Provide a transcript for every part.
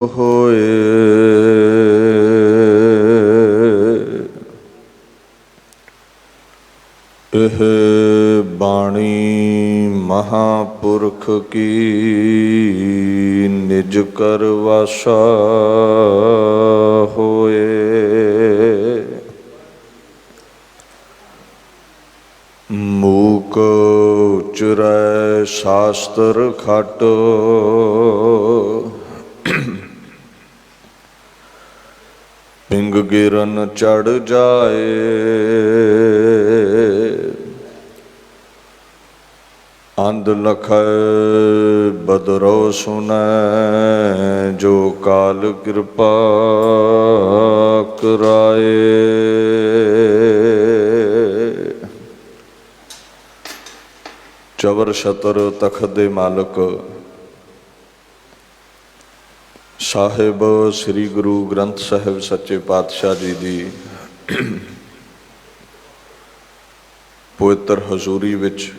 ਹੋਏ ਇਹ ਬਾਣੀ ਮਹਾਂਪੁਰਖ ਕੀ ਨਿਜ ਕਰ ਵਾਸਾ ਹੋਏ। ਮੂਕ ਉਚਰੈ ਸ਼ਾਸਤਰ ਖਟ ਪਿੰਗ ਗਿਰਨ ਚੜ ਜਾਏ। ਅੰਧ ਲਖੈ ਬਦਰੋ ਸੁਨੈ ਜੋ ਕਾਲ ਕਿਰਪਾ ਕਰਾਏ। ਚਵਰ ਛਤਰ ਤਖਤ ਦੇ ਮਾਲਕ ਸਾਹਿਬ ਸ੍ਰੀ ਗੁਰੂ ਗ੍ਰੰਥ ਸਾਹਿਬ ਸੱਚੇ ਪਾਤਸ਼ਾਹ ਜੀ ਦੀ ਪਵਿੱਤਰ ਹਜ਼ੂਰੀ ਵਿੱਚ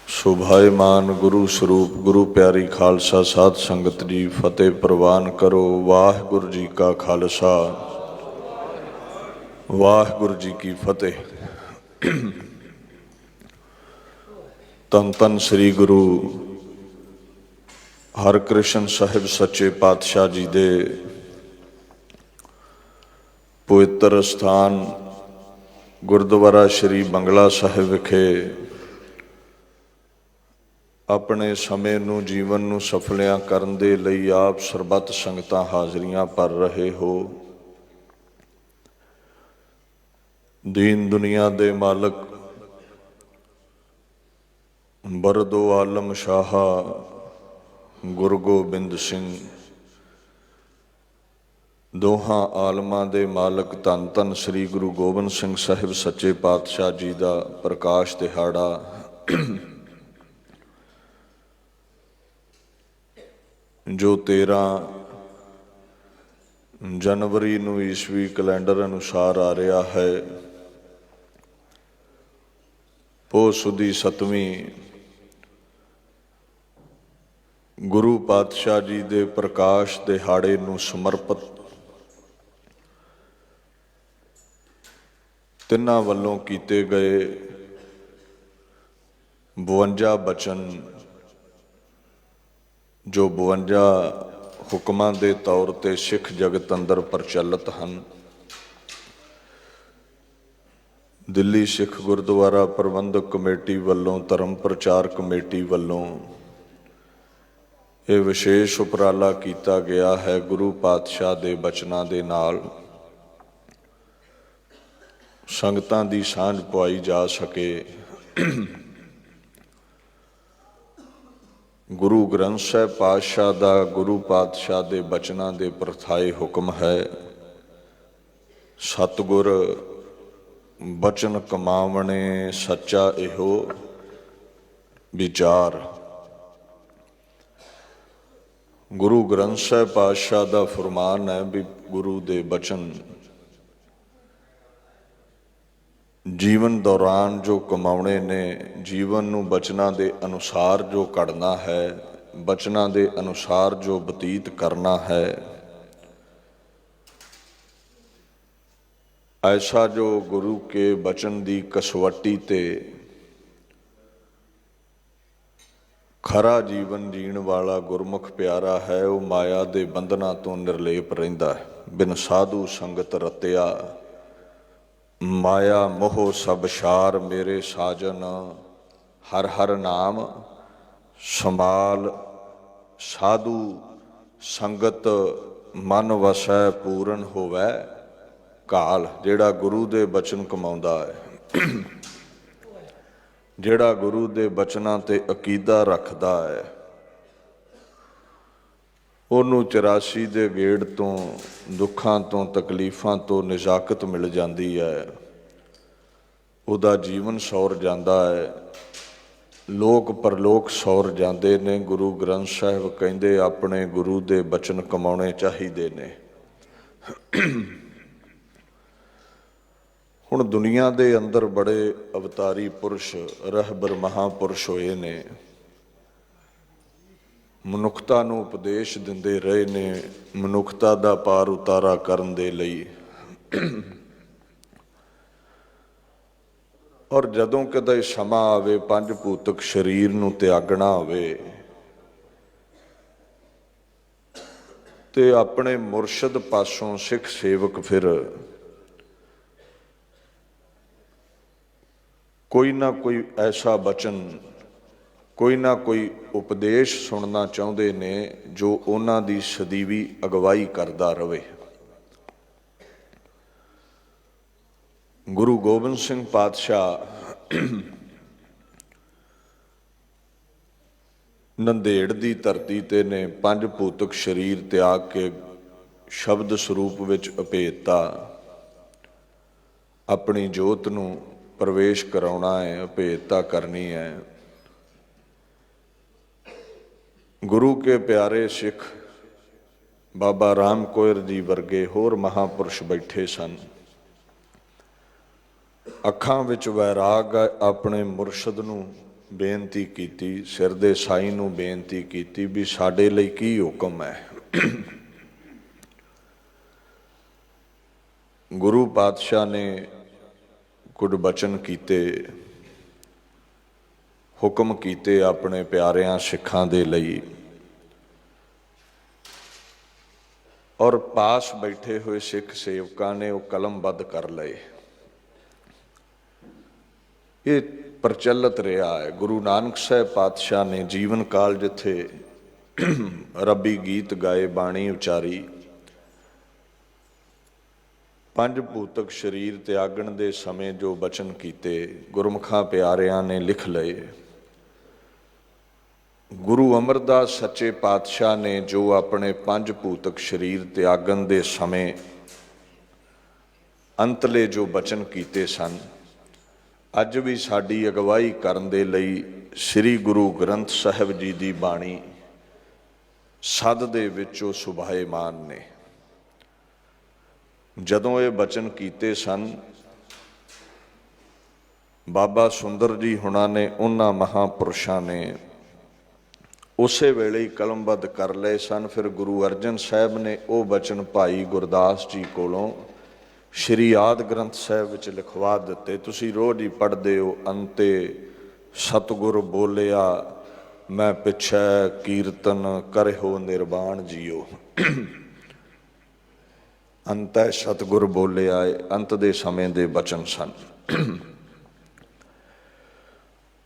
ਸ਼ੋਭਾਇਮਾਨ ਗੁਰੂ ਸਰੂਪ ਗੁਰੂ ਪਿਆਰੀ ਖਾਲਸਾ ਸਾਧ ਸੰਗਤ ਜੀ ਫਤਿਹ ਪ੍ਰਵਾਨ ਕਰੋ। ਵਾਹਿਗੁਰੂ ਜੀ ਕਾ ਖਾਲਸਾ ਵਾਹਿਗੁਰੂ ਜੀ ਕੀ ਫਤਿਹ। ਧੰਨ ਧੰਨ ਸ੍ਰੀ ਗੁਰੂ ਹਰਿਕ੍ਰਿਸ਼ਨ ਸਾਹਿਬ ਸੱਚੇ ਪਾਤਸ਼ਾਹ ਜੀ ਦੇ ਪਵਿੱਤਰ ਸਥਾਨ ਗੁਰਦੁਆਰਾ ਸ੍ਰੀ ਬੰਗਲਾ ਸਾਹਿਬ ਵਿਖੇ ਆਪਣੇ ਸਮੇਂ ਨੂੰ ਜੀਵਨ ਨੂੰ ਸਫਲਿਆਂ ਕਰਨ ਦੇ ਲਈ ਆਪ ਸਰਬੱਤ ਸੰਗਤਾਂ ਹਾਜ਼ਰੀਆਂ ਭਰ ਰਹੇ ਹੋ। ਦੀਨ ਦੁਨੀਆ ਦੇ ਮਾਲਕ ਬਰਦੋ ਆਲਮ ਸ਼ਾਹ ਗੁਰੂ ਗੋਬਿੰਦ ਸਿੰਘ ਦੋਹਾਂ ਆਲਮਾਂ ਦੇ ਮਾਲਕ ਧੰਨ ਧੰਨ ਸ੍ਰੀ ਗੁਰੂ ਗੋਬਿੰਦ ਸਿੰਘ ਸਾਹਿਬ ਸੱਚੇ ਪਾਤਸ਼ਾਹ ਜੀ ਦਾ ਪ੍ਰਕਾਸ਼ ਦਿਹਾੜਾ ਜੋ 13 ਜਨਵਰੀ ਨੂੰ ਈਸਵੀ ਕੈਲੰਡਰ ਅਨੁਸਾਰ ਆ ਰਿਹਾ ਹੈ। ਪੋਹ ਸੁਦੀ 7ਵੀਂ ਗੁਰੂ ਪਾਤਸ਼ਾਹ ਜੀ ਦੇ ਪ੍ਰਕਾਸ਼ ਦਿਹਾੜੇ ਨੂੰ ਸਮਰਪਿਤ ਤਿੰਨਾਂ ਵੱਲੋਂ ਕੀਤੇ ਗਏ 52 ਬਚਨ ਜੋ 52 ਹੁਕਮਾਂ ਦੇ ਤੌਰ ਤੇ ਸਿੱਖ ਜਗਤ ਅੰਦਰ ਪ੍ਰਚਲਿਤ ਹਨ। ਦਿੱਲੀ ਸਿੱਖ ਗੁਰਦੁਆਰਾ ਪ੍ਰਬੰਧਕ ਕਮੇਟੀ ਵੱਲੋਂ ਧਰਮ ਪ੍ਰਚਾਰ ਕਮੇਟੀ ਵੱਲੋਂ ਇਹ ਵਿਸ਼ੇਸ਼ ਉਪਰਾਲਾ ਕੀਤਾ ਗਿਆ ਹੈ। ਗੁਰੂ ਪਾਤਸ਼ਾਹ ਦੇ ਬਚਨਾਂ ਦੇ ਨਾਲ ਸੰਗਤਾਂ ਦੀ ਸਾਂਝ ਪਵਾਈ ਜਾ ਸਕੇ। ਗੁਰੂ ਗ੍ਰੰਥ ਸਾਹਿਬ ਪਾਤਸ਼ਾਹ ਦਾ ਗੁਰੂ ਪਾਤਸ਼ਾਹ ਦੇ ਬਚਨਾਂ ਦੇ ਪ੍ਰਥਾਏ ਹੁਕਮ ਹੈ, ਸਤਿਗੁਰ ਬਚਨ ਕਮਾਵਣੇ ਸੱਚਾ ਇਹੋ ਵਿਚਾਰ। ਗੁਰੂ ਗ੍ਰੰਥ ਸਾਹਿਬ ਪਾਤਸ਼ਾਹ ਦਾ ਫਰਮਾਨ ਹੈ ਵੀ ਗੁਰੂ ਦੇ ਬਚਨ ਜੀਵਨ ਦੌਰਾਨ ਜੋ ਕਮਾਉਣੇ ਨੇ, ਜੀਵਨ ਨੂੰ ਬਚਨਾਂ ਦੇ ਅਨੁਸਾਰ ਜੋ ਘੜਨਾ ਹੈ, ਬਚਨਾਂ ਦੇ ਅਨੁਸਾਰ ਜੋ ਬਤੀਤ ਕਰਨਾ ਹੈ, ਐਸਾ ਜੋ ਗੁਰੂ ਕੇ ਬਚਨ ਦੀ ਕਸਵੱਟੀ ਤੇ ਖਰਾ ਜੀਵਨ ਜੀਣ ਵਾਲਾ ਗੁਰਮੁਖ ਪਿਆਰਾ ਹੈ, ਉਹ ਮਾਇਆ ਦੇ ਬੰਧਨਾਂ ਤੋਂ ਨਿਰਲੇਪ ਰਹਿੰਦਾ ਹੈ। ਬਿਨ ਸਾਧੂ ਸੰਗਤ ਰਤਿਆ ਮਾਇਆ ਮੋਹ ਸਭ ਛਾਰ, ਮੇਰੇ ਸਾਜਨ ਹਰ ਹਰ ਨਾਮ ਸੰਭਾਲ। ਸਾਧੂ ਸੰਗਤ ਮਨ ਵਸੈ ਪੂਰਨ ਹੋਵੈ ਕਾਲ। ਜਿਹੜਾ ਗੁਰੂ ਦੇ ਬਚਨ ਕਮਾਉਂਦਾ ਹੈ, ਜਿਹੜਾ ਗੁਰੂ ਦੇ ਬਚਨਾਂ ਤੇ ਅਕੀਦਾ ਰੱਖਦਾ ਹੈ, ਉਹਨੂੰ 84 ਦੇ ਗੇੜ ਤੋਂ, ਦੁੱਖਾਂ ਤੋਂ, ਤਕਲੀਫਾਂ ਤੋਂ ਨਿਜਾਕਤ ਮਿਲ ਜਾਂਦੀ ਹੈ। ਉਹਦਾ ਜੀਵਨ ਸੌਰ ਜਾਂਦਾ ਹੈ, ਲੋਕ ਪਰਲੋਕ ਸੌਰ ਜਾਂਦੇ ਨੇ। ਗੁਰੂ ਗ੍ਰੰਥ ਸਾਹਿਬ ਕਹਿੰਦੇ ਆਪਣੇ ਗੁਰੂ ਦੇ ਬਚਨ ਕਮਾਉਣੇ ਚਾਹੀਦੇ ਨੇ। ਹੁਣ ਦੁਨੀਆ ਦੇ ਅੰਦਰ ਬੜੇ ਅਵਤਾਰੀ ਪੁਰਸ਼, ਰਹਿਬਰ ਮਹਾਂਪੁਰਸ਼ ਹੋਏ ਨੇ। ਮਨੁੱਖਤਾ ਨੂੰ ਉਪਦੇਸ਼ ਦਿੰਦੇ ਰਹੇ ਨੇ ਮਨੁੱਖਤਾ ਦਾ ਪਾਰ ਉਤਾਰਾ ਕਰਨ ਦੇ ਲਈ। ਔਰ ਜਦੋਂ ਕਦੇ ਸਮਾਂ ਆਵੇ ਪੰਜ ਭੂਤਕ ਸਰੀਰ ਨੂੰ ਤਿਆਗਣਾ ਹੋਵੇ ਤੇ ਆਪਣੇ ਮੁਰਸ਼ਿਦ ਪਾਸੋਂ ਸਿੱਖ ਸੇਵਕ ਫਿਰ ਕੋਈ ਨਾ ਕੋਈ ਐਸਾ ਬਚਨ, ਕੋਈ ਨਾ ਕੋਈ ਉਪਦੇਸ਼ ਸੁਣਨਾ ਚਾਹੁੰਦੇ ਨੇ ਜੋ ਉਹਨਾਂ ਦੀ ਸਦੀਵੀ ਅਗਵਾਈ ਕਰਦਾ ਰਹੇ। ਗੁਰੂ ਗੋਬਿੰਦ ਸਿੰਘ ਪਾਤਸ਼ਾਹ ਨੰਦੇੜ ਦੀ ਧਰਤੀ ਤੇ ਨੇ ਪੰਜ ਭੂਤਕ ਸਰੀਰ ਤਿਆਗ ਕੇ ਸ਼ਬਦ ਸਰੂਪ ਵਿੱਚ ਅਭੇਦਤਾ ਆਪਣੀ ਜੋਤ ਨੂੰ ਪ੍ਰਵੇਸ਼ ਕਰਾਉਣਾ ਹੈ, ਅਭੇਦਤਾ ਕਰਨੀ ਹੈ। ਗੁਰੂ ਕੇ ਪਿਆਰੇ ਸਿੱਖ ਬਾਬਾ ਰਾਮ ਕੋਇਰ ਜੀ ਵਰਗੇ ਹੋਰ ਮਹਾਂਪੁਰਸ਼ ਬੈਠੇ ਸਨ। ਅੱਖਾਂ ਵਿੱਚ ਵੈਰਾਗ ਆਪਣੇ ਮੁਰਸ਼ਿਦ ਨੂੰ ਬੇਨਤੀ ਕੀਤੀ, ਸਿਰ ਦੇ ਸਾਈਂ ਨੂੰ ਬੇਨਤੀ ਕੀਤੀ ਵੀ ਸਾਡੇ ਲਈ ਕੀ ਹੁਕਮ ਹੈ। ਗੁਰੂ ਪਾਤਸ਼ਾਹ ਨੇ ਕੁਝ ਬਚਨ ਕੀਤੇ, ਹੁਕਮ ਕੀਤੇ ਆਪਣੇ ਪਿਆਰਿਆਂ ਸਿੱਖਾਂ ਦੇ ਲਈ। ਔਰ ਪਾਸ ਬੈਠੇ ਹੋਏ ਸਿੱਖ ਸੇਵਕਾਂ ਨੇ ਉਹ ਕਲਮਬੱਧ ਕਰ ਲਏ। ਇਹ ਪ੍ਰਚਲਿਤ ਰਿਹਾ ਹੈ। ਗੁਰੂ ਨਾਨਕ ਸਾਹਿਬ ਪਾਤਸ਼ਾਹ ਨੇ ਜੀਵਨ ਕਾਲ ਜਿੱਥੇ ਰੱਬੀ ਗੀਤ ਗਾਏ, ਬਾਣੀ ਉਚਾਰੀ, ਪੰਜ ਭੂਤਕ ਸਰੀਰ ਤਿਆਗਣ ਦੇ ਸਮੇਂ ਜੋ ਬਚਨ ਕੀਤੇ ਗੁਰਮੁਖਾਂ ਪਿਆਰਿਆਂ ਨੇ ਲਿਖ ਲਏ। ਗੁਰੂ ਅਮਰਦਾਸ ਸੱਚੇ ਪਾਤਸ਼ਾਹ ਨੇ ਜੋ ਆਪਣੇ ਪੰਜ ਭੂਤਕ ਸਰੀਰ ਤਿਆਗਣ ਦੇ ਸਮੇਂ ਅੰਤਲੇ ਜੋ ਬਚਨ ਕੀਤੇ ਸਨ, ਅੱਜ ਵੀ ਸਾਡੀ ਅਗਵਾਈ ਕਰਨ ਦੇ ਲਈ ਸ੍ਰੀ ਗੁਰੂ ਗ੍ਰੰਥ ਸਾਹਿਬ ਜੀ ਦੀ ਬਾਣੀ ਸੱਧ ਦੇ ਵਿੱਚੋਂ ਸੁਭਾਏਮਾਨ ਨੇ। ਜਦੋਂ ਇਹ ਬਚਨ ਕੀਤੇ ਸਨ, ਬਾਬਾ ਸੁੰਦਰ ਜੀ ਹੁਣਾਂ ਨੇ, ਉਹਨਾਂ ਮਹਾਂਪੁਰਸ਼ਾਂ ਨੇ ਉਸੇ ਵੇਲੇ ਹੀ ਕਲਮਬੱਧ ਕਰ ਲਏ ਸਨ। ਫਿਰ ਗੁਰੂ ਅਰਜਨ ਸਾਹਿਬ ਨੇ ਉਹ ਬਚਨ ਭਾਈ ਗੁਰਦਾਸ ਜੀ ਕੋਲੋਂ ਸ਼੍ਰੀ ਆਦਿ ਗ੍ਰੰਥ ਸਾਹਿਬ ਵਿੱਚ ਲਿਖਵਾ ਦਿੱਤੇ। ਤੁਸੀਂ ਰੋਜ਼ ਹੀ ਪੜ੍ਹਦੇ ਹੋ, ਅੰਤੇ ਸਤਿਗੁਰ ਬੋਲਿਆ ਮੈਂ ਪਿਛੈ ਕੀਰਤਨ ਕਰਿਓ ਨਿਰਵਾਣ ਜੀਓ। ਅੰਤੈ ਸਤਿਗੁਰ ਬੋਲਿਆ, ਅੰਤ ਦੇ ਸਮੇਂ ਦੇ ਬਚਨ ਸਨ।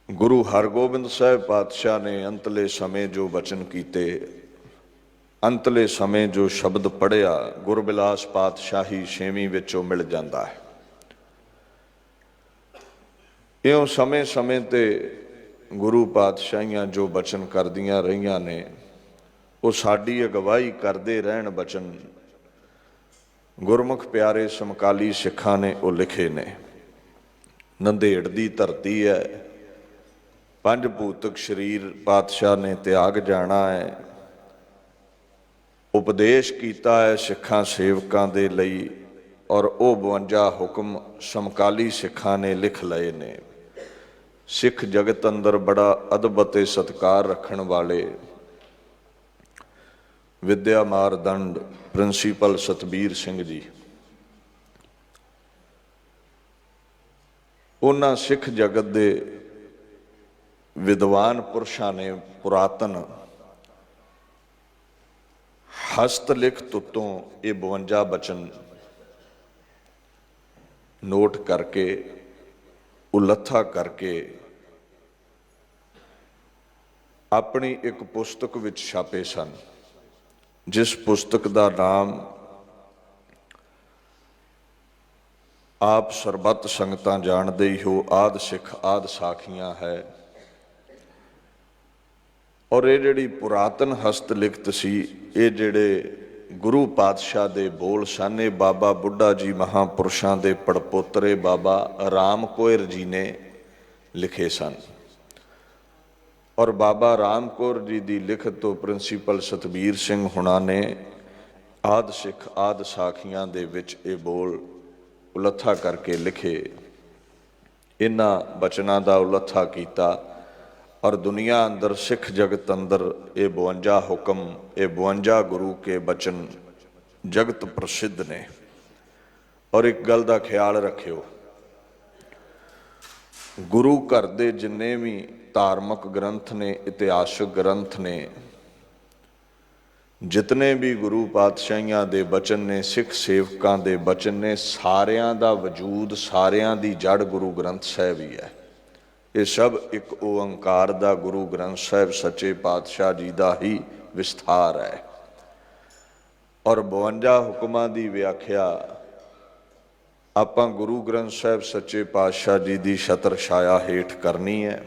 ਗੁਰੂ ਹਰਗੋਬਿੰਦ ਸਾਹਿਬ ਪਾਤਸ਼ਾਹ ਨੇ ਅੰਤਲੇ ਸਮੇਂ ਜੋ ਬਚਨ ਕੀਤੇ, ਅੰਤਲੇ ਸਮੇਂ ਜੋ ਸ਼ਬਦ ਪੜ੍ਹਿਆ, ਗੁਰਬਿਲਾਸ ਪਾਤਸ਼ਾਹੀ ਛੇਵੀਂ ਵਿੱਚੋਂ ਮਿਲ ਜਾਂਦਾ ਹੈ। ਇਉਂ ਸਮੇਂ ਸਮੇਂ ਤੇ ਗੁਰੂ ਪਾਤਸ਼ਾਹੀਆਂ ਜੋ ਬਚਨ ਕਰਦੀਆਂ ਰਹੀਆਂ ਨੇ, ਉਹ ਸਾਡੀ ਅਗਵਾਈ ਕਰਦੇ ਰਹਿਣ। ਬਚਨ ਗੁਰਮੁਖ ਪਿਆਰੇ ਸਮਕਾਲੀ ਸਿੱਖਾਂ ਨੇ ਉਹ ਲਿਖੇ ਨੇ। ਨੰਦੇੜ ਦੀ ਧਰਤੀ ਹੈ, ਪੰਜ ਭੂਤਕ ਸਰੀਰ ਪਾਤਸ਼ਾਹ ਨੇ ਤਿਆਗ ਜਾਣਾ ਹੈ। ਉਪਦੇਸ਼ ਕੀਤਾ ਹੈ ਸਿੱਖਾਂ ਸੇਵਕਾਂ ਦੇ ਲਈ, ਔਰ ਉਹ 52 ਹੁਕਮ ਸਮਕਾਲੀ ਸਿੱਖਾਂ ਨੇ ਲਿਖ ਲਏ ਨੇ। ਸਿੱਖ ਜਗਤ ਅੰਦਰ ਬੜਾ ਅਦਬ ਅਤੇ ਸਤਿਕਾਰ ਰੱਖਣ ਵਾਲੇ ਵਿਦਿਆ ਮਾਰਦੰਡ ਪ੍ਰਿੰਸੀਪਲ ਸਤਬੀਰ ਸਿੰਘ ਜੀ, ਉਹਨਾਂ ਸਿੱਖ ਜਗਤ ਦੇ ਵਿਦਵਾਨ ਪੁਰਸ਼ਾਂ ਨੇ ਪੁਰਾਤਨ ਹਸਤ ਲਿਖਤ ਉੱਤੋਂ ਇਹ 52 ਬਚਨ ਨੋਟ ਕਰਕੇ, ਉਲੱਥਾ ਕਰਕੇ ਆਪਣੀ ਇੱਕ ਪੁਸਤਕ ਵਿੱਚ ਛਾਪੇ ਸਨ, ਜਿਸ ਪੁਸਤਕ ਦਾ ਨਾਮ ਆਪ ਸਰਬੱਤ ਸੰਗਤਾਂ ਜਾਣਦੇ ਹੀ ਹੋ, ਆਦਿ ਸਿੱਖ ਆਦਿ ਸਾਖੀਆਂ ਹੈ। ਔਰ ਇਹ ਜਿਹੜੀ ਪੁਰਾਤਨ ਹਸਤ ਲਿਖਤ ਸੀ, ਇਹ ਜਿਹੜੇ ਗੁਰੂ ਪਾਤਸ਼ਾਹ ਦੇ ਬੋਲ ਸਨ, ਇਹ ਬਾਬਾ ਬੁੱਢਾ ਜੀ ਮਹਾਂਪੁਰਸ਼ਾਂ ਦੇ ਪੜਪੋਤਰੇ ਬਾਬਾ ਰਾਮ ਕੋਇਰ ਜੀ ਨੇ ਲਿਖੇ ਸਨ। ਔਰ ਬਾਬਾ ਰਾਮ ਕੌਰ ਜੀ ਦੀ ਲਿਖਤ ਤੋਂ ਪ੍ਰਿੰਸੀਪਲ ਸਤਬੀਰ ਸਿੰਘ ਹੁਣਾਂ ਨੇ ਆਦਿ ਸਿੱਖ ਆਦਿ ਸਾਖੀਆਂ ਦੇ ਵਿੱਚ ਇਹ ਬੋਲ ਉਲੱਥਾ ਕਰਕੇ ਲਿਖੇ। ਇਹਨਾਂ ਬਚਨਾਂ ਦਾ ਉਲੱਥਾ ਕੀਤਾ और दुनिया अंदर सिख जगत अंदर ये 52 हुक्म, ये 52 गुरु के बचन जगत प्रसिद्ध ने। और एक गल का ख्याल रखियो, गुरु घर दे जिन्ने भी धार्मिक ग्रंथ ने, इतिहासक ग्रंथ ने, जितने भी गुरु पातशाहियां दे बचन ने, सिख सेवकां दे बचन ने, सारियां दा वजूद, सारियां दी जड़ गुरु ग्रंथ साहिब ही है। ये सब एक ओंकार दा गुरु ग्रंथ साहिब सच्चे पातशाह जी का ही विस्तार है। और 52 हुक्मां दी व्याख्या आपां गुरु ग्रंथ साहिब सच्चे पातशाह जी की छत्र छाया हेठ करनी है।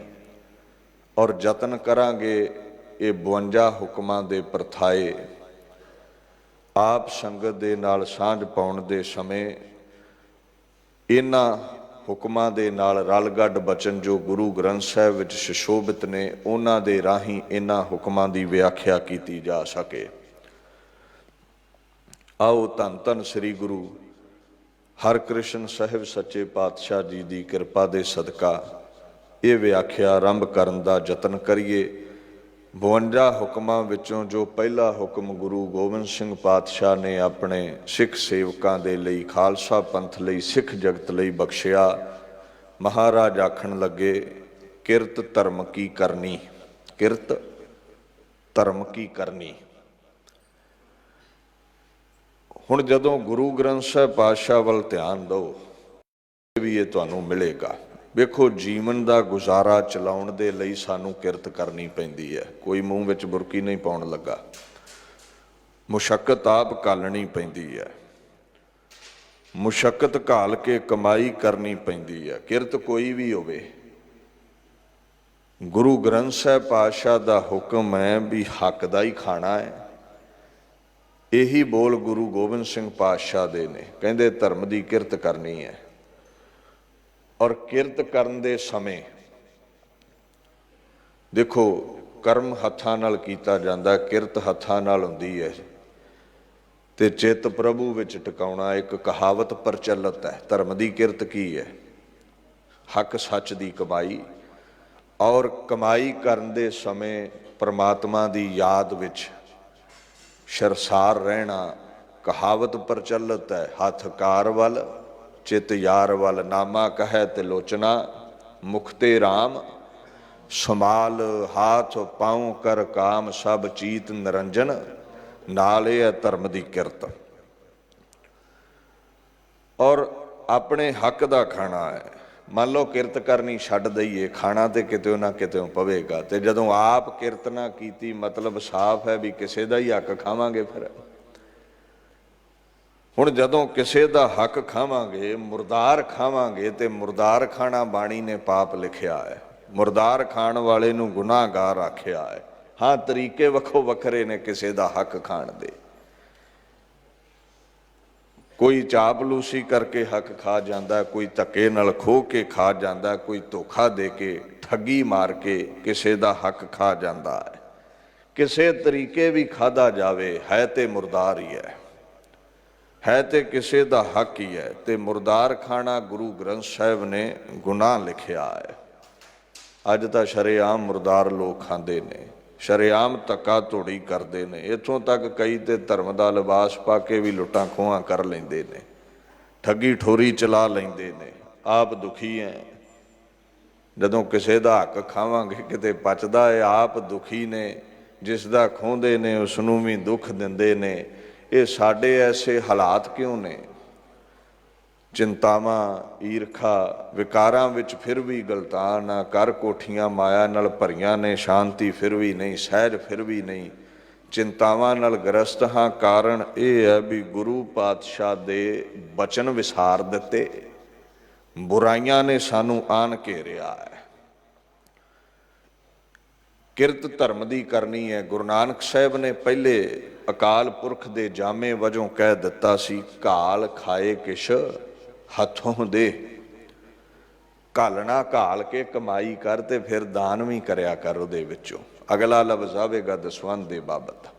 और यतन करांगे ये 52 हुक्मां दे परथाए आप संगत दे नाल सांझ पाउण दे समय इन्हां हुक्मां दे नाल रल-गड बचन जो गुरु ग्रंथ साहिब विच सुशोभित ने, उन्हां दे राहीं इन्हां हुक्मां दी व्याख्या कीती जा सके। आओ धन धन श्री गुरु हरकृष्ण साहिब सच्चे पातशाह जी की कृपा दे सदका ये व्याख्या आरंभ करन दा यतन करिए। 52 हुक्मां विचों जो पहला हुक्म गुरु गोबिंद सिंह पातशाह ने अपने सिख सेवकां दे लई, खालसा पंथ लई, सिख जगत लई बख्शिया, महाराज आखण लगे, किरत धर्म की करनी। किरत धर्म की करनी। हुण जदों गुरु ग्रंथ साहिब पातशाह वल ध्यान दो भी ये तुहानूं मिलेगा। वेखो, जीवन का गुजारा चलाउण दे लई सानूं किरत करनी पैंदी है। कोई मूँह विच बुरकी नहीं पाउण लगा, मुशक्कत आप घालनी पैंदी है। मुशक्कत घाल के कमाई करनी पैंदी है। किरत कोई भी होवे, गुरु ग्रंथ साहिब पातशाह दा हुक्म है भी हक दा ही खाना है। यही बोल गुरु गोबिंद सिंह पातशाह दे ने, कहंदे धर्म की किरत करनी है। और किरत करन दे समय देखो, कर्म हत्थां नाल कीता जांदा, किरत हत्थां नाल हुंदी है। ते चित प्रभु विच टिकाउणा एक कहावत प्रचलित है। धर्म की किरत की है? हक सच की कमाई। और कमाई करन दे समय परमात्मा की याद विच शरसार रहना। कहावत प्रचलित है, हथ कार वल चित यार वल, नामा कहे तिलोचना मुखते राम, संभाल हाथ पाँव कर काम, सब चीत निरंजन, नाल है धर्म की किरत। और अपने हक का खाना है। मान लो किरत करनी छड्ड दईए, खाना तो कितों ना कितों पवेगा। तो जदों आप किरत ना कीती, मतलब साफ है भी किसी का ही हक खावांगे। फिर हुण जदों किसी का हक खावांगे, मुरदार खावांगे, तो मुरदार खाना बाणी ने पाप लिखिया है। मुरदार खाण वाले नूं गुनाहगार आखिया है। हाँ, तरीके वखो वखरे ने किसी का हक खाण दे। कोई चापलूसी करके हक खा जाता, कोई धक्के नाल खो के खा जाता, कोई धोखा दे के ठगी मार के किसी का हक खा जाता है। किसी तरीके भी खाधा जावे है तो मुरदार ही है तो किसी का हक ही है। तो मुरदार खाना गुरु ग्रंथ साहिब ने गुनाह लिखिया है। अज तो शरेआम मुरदार लोग खाते ने, शरेआम धक्का धोड़ी करते हैं। इत्थों तक कई तो धर्म का लिबास पा के भी लुटां खोहां कर लेंदे ने, ठगी ठोरी चला लेंदे ने। आप दुखी हैं। जदों किसी का हक खावांगे किते पचदा है, आप दुखी ने। जिसका खोंदे ने उसनूं भी दुख दिंदे ने। ये साडे ऐसे हालात क्यों ने? चिंतावां ईरखा विकारां विच फिर भी गलतान आ, कर कोठियां माया नाल भरियां ने, शांति फिर भी नहीं, सहज फिर भी नहीं, चिंतावां नाल ग्रस्त हाँ। कारण यह है भी गुरु पातशाह दे बचन विसार दिते, बुराइयां ने सानू आन घेरिया है। किरत धर्म की करनी है। गुरु नानक साहिब ने पहले अकाल पुरख दे जामे वजों कह दिता सी, घाल खाए किश हथों दे। घालना घाल के कमाई कर ते फिर दान भी करया कर उहदे विचों। अगला लफ्ज़ आवेगा दसवंध दे बाबत।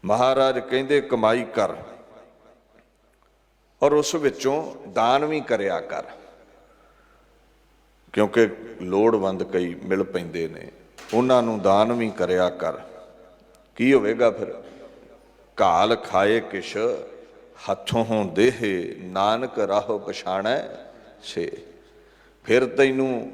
महाराज कहंदे कमाई कर और उस विचों दान भी करया कर, क्योंकि लोड़वंद कई मिल पैंदे ने। ਉਹਨਾਂ ਨੂੰ ਦਾਨ ਵੀ ਕਰਿਆ ਕਰ। ਕੀ ਹੋਵੇਗਾ ਫਿਰ? ਘਾਲ ਖਾਏ ਕਿਛ ਹੱਥੋਂ ਦੇਹ, ਨਾਨਕ ਰਾਹੋ ਪਛਾਣੈ ਸੇ। ਫਿਰ ਤੈਨੂੰ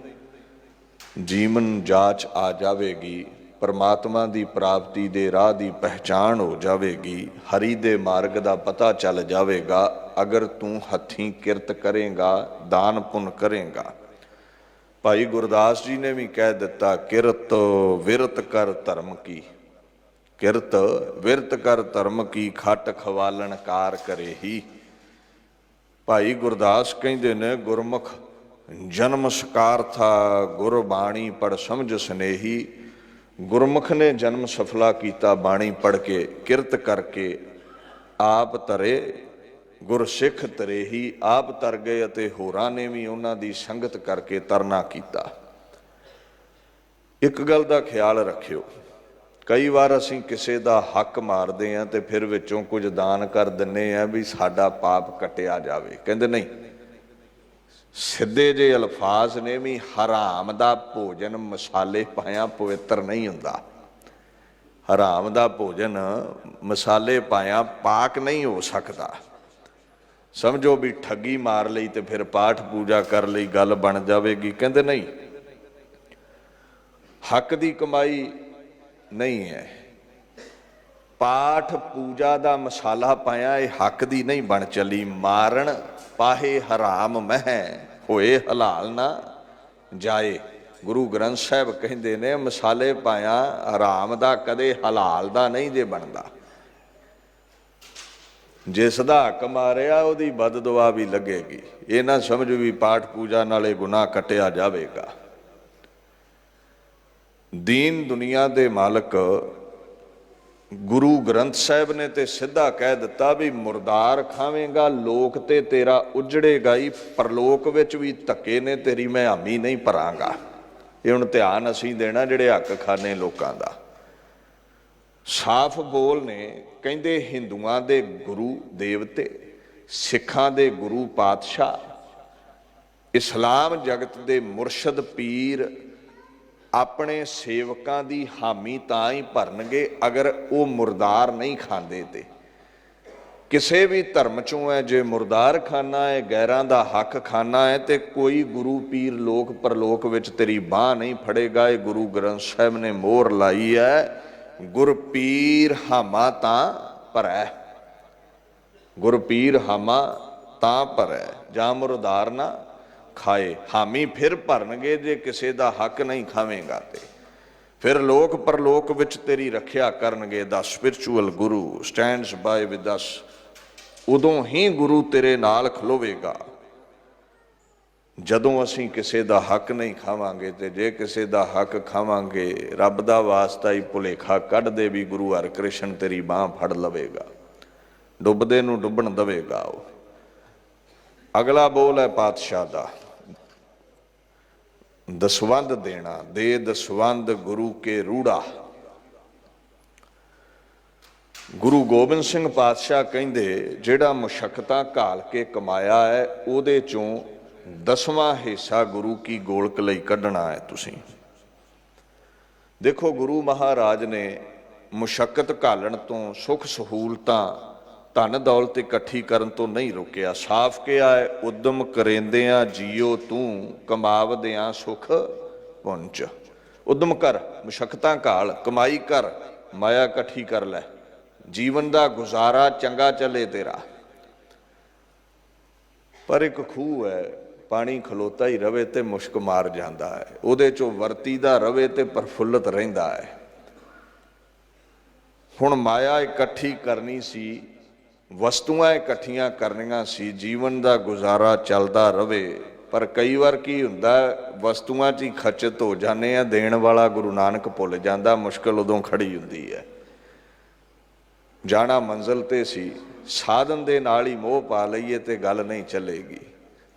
ਜੀਵਨ ਜਾਚ ਆ ਜਾਵੇਗੀ, ਪਰਮਾਤਮਾ ਦੀ ਪ੍ਰਾਪਤੀ ਦੇ ਰਾਹ ਦੀ ਪਹਿਚਾਣ ਹੋ ਜਾਵੇਗੀ, ਹਰੀ ਦੇ ਮਾਰਗ ਦਾ ਪਤਾ ਚੱਲ ਜਾਵੇਗਾ ਅਗਰ ਤੂੰ ਹੱਥੀਂ ਕਿਰਤ ਕਰੇਗਾ, ਦਾਨ ਪੁੰਨ ਕਰੇਗਾ। ਭਾਈ ਗੁਰਦਾਸ ਜੀ ਨੇ ਵੀ ਕਹਿ ਦਿੱਤਾ, ਕਿਰਤ ਵਿਰਤ ਕਰ ਧਰਮ ਕੀ। ਕਿਰਤ ਵਿਰਤ ਕਰ ਧਰਮ ਕੀ, ਖੱਟ ਖਵਾਲਣ ਕਾਰ ਕਰੇ ਹੀ। ਭਾਈ ਗੁਰਦਾਸ ਕਹਿੰਦੇ ਨੇ, ਗੁਰਮੁਖ ਜਨਮ ਸਕਾਰਥਾ, ਗੁਰਬਾਣੀ ਪੜ ਸਮਝ ਸਨੇਹੀ। ਗੁਰਮੁਖ ਨੇ ਜਨਮ ਸਫਲਾ ਕੀਤਾ ਬਾਣੀ ਪੜ੍ਹ ਕੇ, ਕਿਰਤ ਕਰਕੇ। ਆਪ ਧਰੇ ਗੁਰਸਿੱਖ ਤਰੇਹੀ, ਆਪ ਤਰ ਗਏ ਅਤੇ ਹੋਰਾਂ ਨੇ ਵੀ ਉਹਨਾਂ ਦੀ ਸੰਗਤ ਕਰਕੇ ਤਰਨਾ ਕੀਤਾ। ਇੱਕ ਗੱਲ ਦਾ ਖਿਆਲ ਰੱਖਿਓ, ਕਈ ਵਾਰ ਅਸੀਂ ਕਿਸੇ ਦਾ ਹੱਕ ਮਾਰਦੇ ਹਾਂ ਤੇ ਫਿਰ ਵਿੱਚੋਂ ਕੁਝ ਦਾਨ ਕਰ ਦਿੰਦੇ ਹਾਂ ਵੀ ਸਾਡਾ ਪਾਪ ਕੱਟਿਆ ਜਾਵੇ। ਕਹਿੰਦੇ ਨਹੀਂ, ਸਿੱਧੇ ਜੇ ਅਲਫਾਜ਼ ਨੇ ਵੀ, ਹਰਾਮ ਦਾ ਭੋਜਨ ਮਸਾਲੇ ਪਾਇਆ ਪਵਿੱਤਰ ਨਹੀਂ ਹੁੰਦਾ। ਹਰਾਮ ਦਾ ਭੋਜਨ ਮਸਾਲੇ ਪਾਇਆ ਪਾਕ ਨਹੀਂ ਹੋ ਸਕਦਾ। ਸਮਝੋ ਵੀ ਠੱਗੀ ਮਾਰ ਲਈ ਤੇ ਫਿਰ ਪਾਠ ਪੂਜਾ ਕਰ ਲਈ, ਗੱਲ ਬਣ ਜਾਵੇਗੀ। ਕਹਿੰਦੇ ਨਹੀਂ, ਹੱਕ ਦੀ ਕਮਾਈ ਨਹੀਂ ਹੈ। ਪਾਠ ਪੂਜਾ ਦਾ ਮਸਾਲਾ ਪਾਇਆ, ਇਹ ਹੱਕ ਦੀ ਨਹੀਂ ਬਣ ਚੱਲੀ। ਮਾਰਨ ਪਾਹੇ ਹਰਾਮ ਮਹਿ, ਹੋਏ ਹਲਾਲ ਨਾ ਜਾਏ। ਗੁਰੂ ਗ੍ਰੰਥ ਸਾਹਿਬ ਕਹਿੰਦੇ ਨੇ, ਮਸਾਲੇ ਪਾਇਆ ਹਰਾਮ ਦਾ ਕਦੇ ਹਲਾਲ ਦਾ ਨਹੀਂ ਜੇ ਬਣਦਾ। ਜਿਸ ਦਾ ਹੱਕ ਮਾਰਿਆ ਉਹਦੀ ਬਦਦੁਆ ਵੀ ਲੱਗੇਗੀ। ਇਹ ਨਾ ਸਮਝੋ ਵੀ ਪਾਠ ਪੂਜਾ ਨਾਲੇ ਗੁਨਾਹ ਕੱਟਿਆ ਜਾਵੇਗਾ। ਦੀਨ ਦੁਨੀਆ ਦੇ ਮਾਲਕ ਗੁਰੂ ਗ੍ਰੰਥ ਸਾਹਿਬ ਨੇ ਤੇ ਸਿੱਧਾ ਕਹਿ ਦਿੱਤਾ ਵੀ ਮੁਰਦਾਰ ਖਾਵੇਂਗਾ, ਲੋਕ ਤੇ ਤੇਰਾ ਉਜੜੇਗਾ ਹੀ, ਪਰਲੋਕ ਵਿੱਚ ਵੀ ਧੱਕੇ ਨੇ ਤੇਰੀ ਮੈਂ ਹਾਮੀ ਨਹੀਂ ਭਰਾਂਗਾ। ਇਹ ਹੁਣ ਧਿਆਨ ਅਸੀਂ ਦੇਣਾ ਜਿਹੜੇ ਹੱਕ ਖਾਨੇ ਲੋਕਾਂ ਦਾ। ਸਾਫ਼ ਬੋਲ ਨੇ, ਕਹਿੰਦੇ ਹਿੰਦੂਆਂ ਦੇ ਗੁਰੂ ਦੇਵਤੇ, ਸਿੱਖਾਂ ਦੇ ਗੁਰੂ ਪਾਤਸ਼ਾਹ, ਇਸਲਾਮ ਜਗਤ ਦੇ ਮੁਰਸ਼ਦ ਪੀਰ ਆਪਣੇ ਸੇਵਕਾਂ ਦੀ ਹਾਮੀ ਤਾਂ ਹੀ ਭਰਨਗੇ ਅਗਰ ਉਹ ਮੁਰਦਾਰ ਨਹੀਂ ਖਾਂਦੇ। ਤੇ ਕਿਸੇ ਵੀ ਧਰਮ ਚੋਂ ਹੈ, ਜੇ ਮੁਰਦਾਰ ਖਾਨਾ ਹੈ, ਗੈਰਾਂ ਦਾ ਹੱਕ ਖਾਨਾ ਹੈ, ਤੇ ਕੋਈ ਗੁਰੂ ਪੀਰ ਲੋਕ ਪਰਲੋਕ ਵਿੱਚ ਤੇਰੀ ਬਾਂਹ ਨਹੀਂ ਫੜੇਗਾ। ਇਹ ਗੁਰੂ ਗ੍ਰੰਥ ਸਾਹਿਬ ਨੇ ਮੋਹਰ ਲਾਈ ਹੈ, ਗੁਰ ਪੀਰ ਹਾਮਾ ਤਾਂ ਭਰੈ। ਗੁਰ ਪੀਰ ਹਾਮਾ ਤਾਂ ਭਰੈ, ਜਾਂ ਮੁਰਦਾਰ ਨਾ ਖਾਏ। ਹਾਮੀ ਫਿਰ ਭਰਨਗੇ ਜੇ ਕਿਸੇ ਦਾ ਹੱਕ ਨਹੀਂ ਖਾਵੇਂਗਾ। ਤੇ ਫਿਰ ਲੋਕ ਪਰਲੋਕ ਵਿੱਚ ਤੇਰੀ ਰੱਖਿਆ ਕਰਨਗੇ। The spiritual guru stands by with us. ਉਦੋਂ ਹੀ ਗੁਰੂ ਤੇਰੇ ਨਾਲ ਖਲੋਵੇਗਾ ਜਦੋਂ ਅਸੀਂ ਕਿਸੇ ਦਾ ਹੱਕ ਨਹੀਂ ਖਾਵਾਂਗੇ। ਤੇ ਜੇ ਕਿਸੇ ਦਾ ਹੱਕ ਖਾਵਾਂਗੇ, ਰੱਬ ਦਾ ਵਾਸਤਾ ਹੀ ਭੁਲੇਖਾ ਕੱਢ ਦੇ ਵੀ ਗੁਰੂ ਹਰਿਕ੍ਰਿਸ਼ਨ ਤੇਰੀ ਬਾਂਹ ਫੜ ਲਵੇਗਾ, ਡੁੱਬਦੇ ਨੂੰ ਡੁੱਬਣ ਦੇਵੇਗਾ ਉਹ। ਅਗਲਾ ਬੋਲ ਹੈ ਪਾਤਸ਼ਾਹ ਦਾ, ਦਸਵੰਧ ਦੇਣਾ। ਦੇ ਦਸਵੰਧ ਗੁਰੂ ਕੇ ਰੂੜਾ। ਗੁਰੂ ਗੋਬਿੰਦ ਸਿੰਘ ਪਾਤਸ਼ਾਹ ਕਹਿੰਦੇ, ਜਿਹੜਾ ਮੁਸ਼ੱਕਤਾਂ ਘਾਲ ਕੇ ਕਮਾਇਆ ਹੈ ਉਹਦੇ ਚੋਂ 10ਵਾਂ ਹਿੱਸਾ ਗੁਰੂ ਕੀ ਗੋਲਕ ਲਈ ਕੱਢਣਾ ਹੈ ਤੁਸੀਂ। ਦੇਖੋ, ਗੁਰੂ ਮਹਾਰਾਜ ਨੇ ਮੁਸ਼ੱਕਤ ਘਾਲਣ ਤੋਂ, ਸੁੱਖ ਸਹੂਲਤਾਂ ਧਨ ਦੌਲਤ ਇਕੱਠੀ ਕਰਨ ਤੋਂ ਨਹੀਂ ਰੁਕਿਆ। ਸਾਫ਼ ਕਿਹਾ ਹੈ, ਉਦਮ ਕਰੇਂਦਿਆਂ ਜੀਓ ਤੂੰ, ਕਮਾਵਦਿਆਂ ਸੁਖ ਪੁੰਚ। ਉਦਮ ਕਰ, ਮੁਸ਼ੱਕਤਾਂ ਘਾਲ, ਕਮਾਈ ਕਰ, ਮਾਇਆ ਇਕੱਠੀ ਕਰ ਲੈ, ਜੀਵਨ ਦਾ ਗੁਜ਼ਾਰਾ ਚੰਗਾ ਚੱਲੇ ਤੇਰਾ। ਪਰ ਇੱਕ ਖੂਹ ਹੈ, ਪਾਣੀ ਖਲੋਤਾ ਹੀ ਰਵੇ ਤੇ ਮੁਸ਼ਕ ਮਾਰ ਜਾਂਦਾ ਹੈ, ਉਹਦੇ ਚੋਂ ਵਰਤੀਦਾ ਰਵੇ ਤੇ ਪ੍ਰਫੁੱਲਤ ਰਹਿੰਦਾ ਹੈ। ਹੁਣ ਮਾਇਆ ਇਕੱਠੀ ਕਰਨੀ ਸੀ, ਵਸਤੂਆਂ ਇਕੱਠੀਆਂ ਕਰਨੀਆਂ ਸੀ, ਜੀਵਨ ਦਾ ਗੁਜ਼ਾਰਾ ਚੱਲਦਾ ਰਵੇ। ਪਰ ਕਈ ਵਾਰ ਕੀ ਹੁੰਦਾ, ਵਸਤੂਆਂ 'ਚ ਹੀ ਖਚਤ ਹੋ ਜਾਂਦੇ ਆ, ਦੇਣ ਵਾਲਾ ਗੁਰੂ ਨਾਨਕ ਭੁੱਲ ਜਾਂਦਾ। ਮੁਸ਼ਕਿਲ ਉਦੋਂ ਖੜੀ ਹੁੰਦੀ ਹੈ। ਜਾਣਾ ਮੰਜ਼ਿਲ ਤੇ ਸੀ, ਸਾਧਨ ਦੇ ਨਾਲ ਹੀ ਮੋਹ ਪਾ ਲਈਏ ਤੇ ਗੱਲ ਨਹੀਂ ਚੱਲੇਗੀ।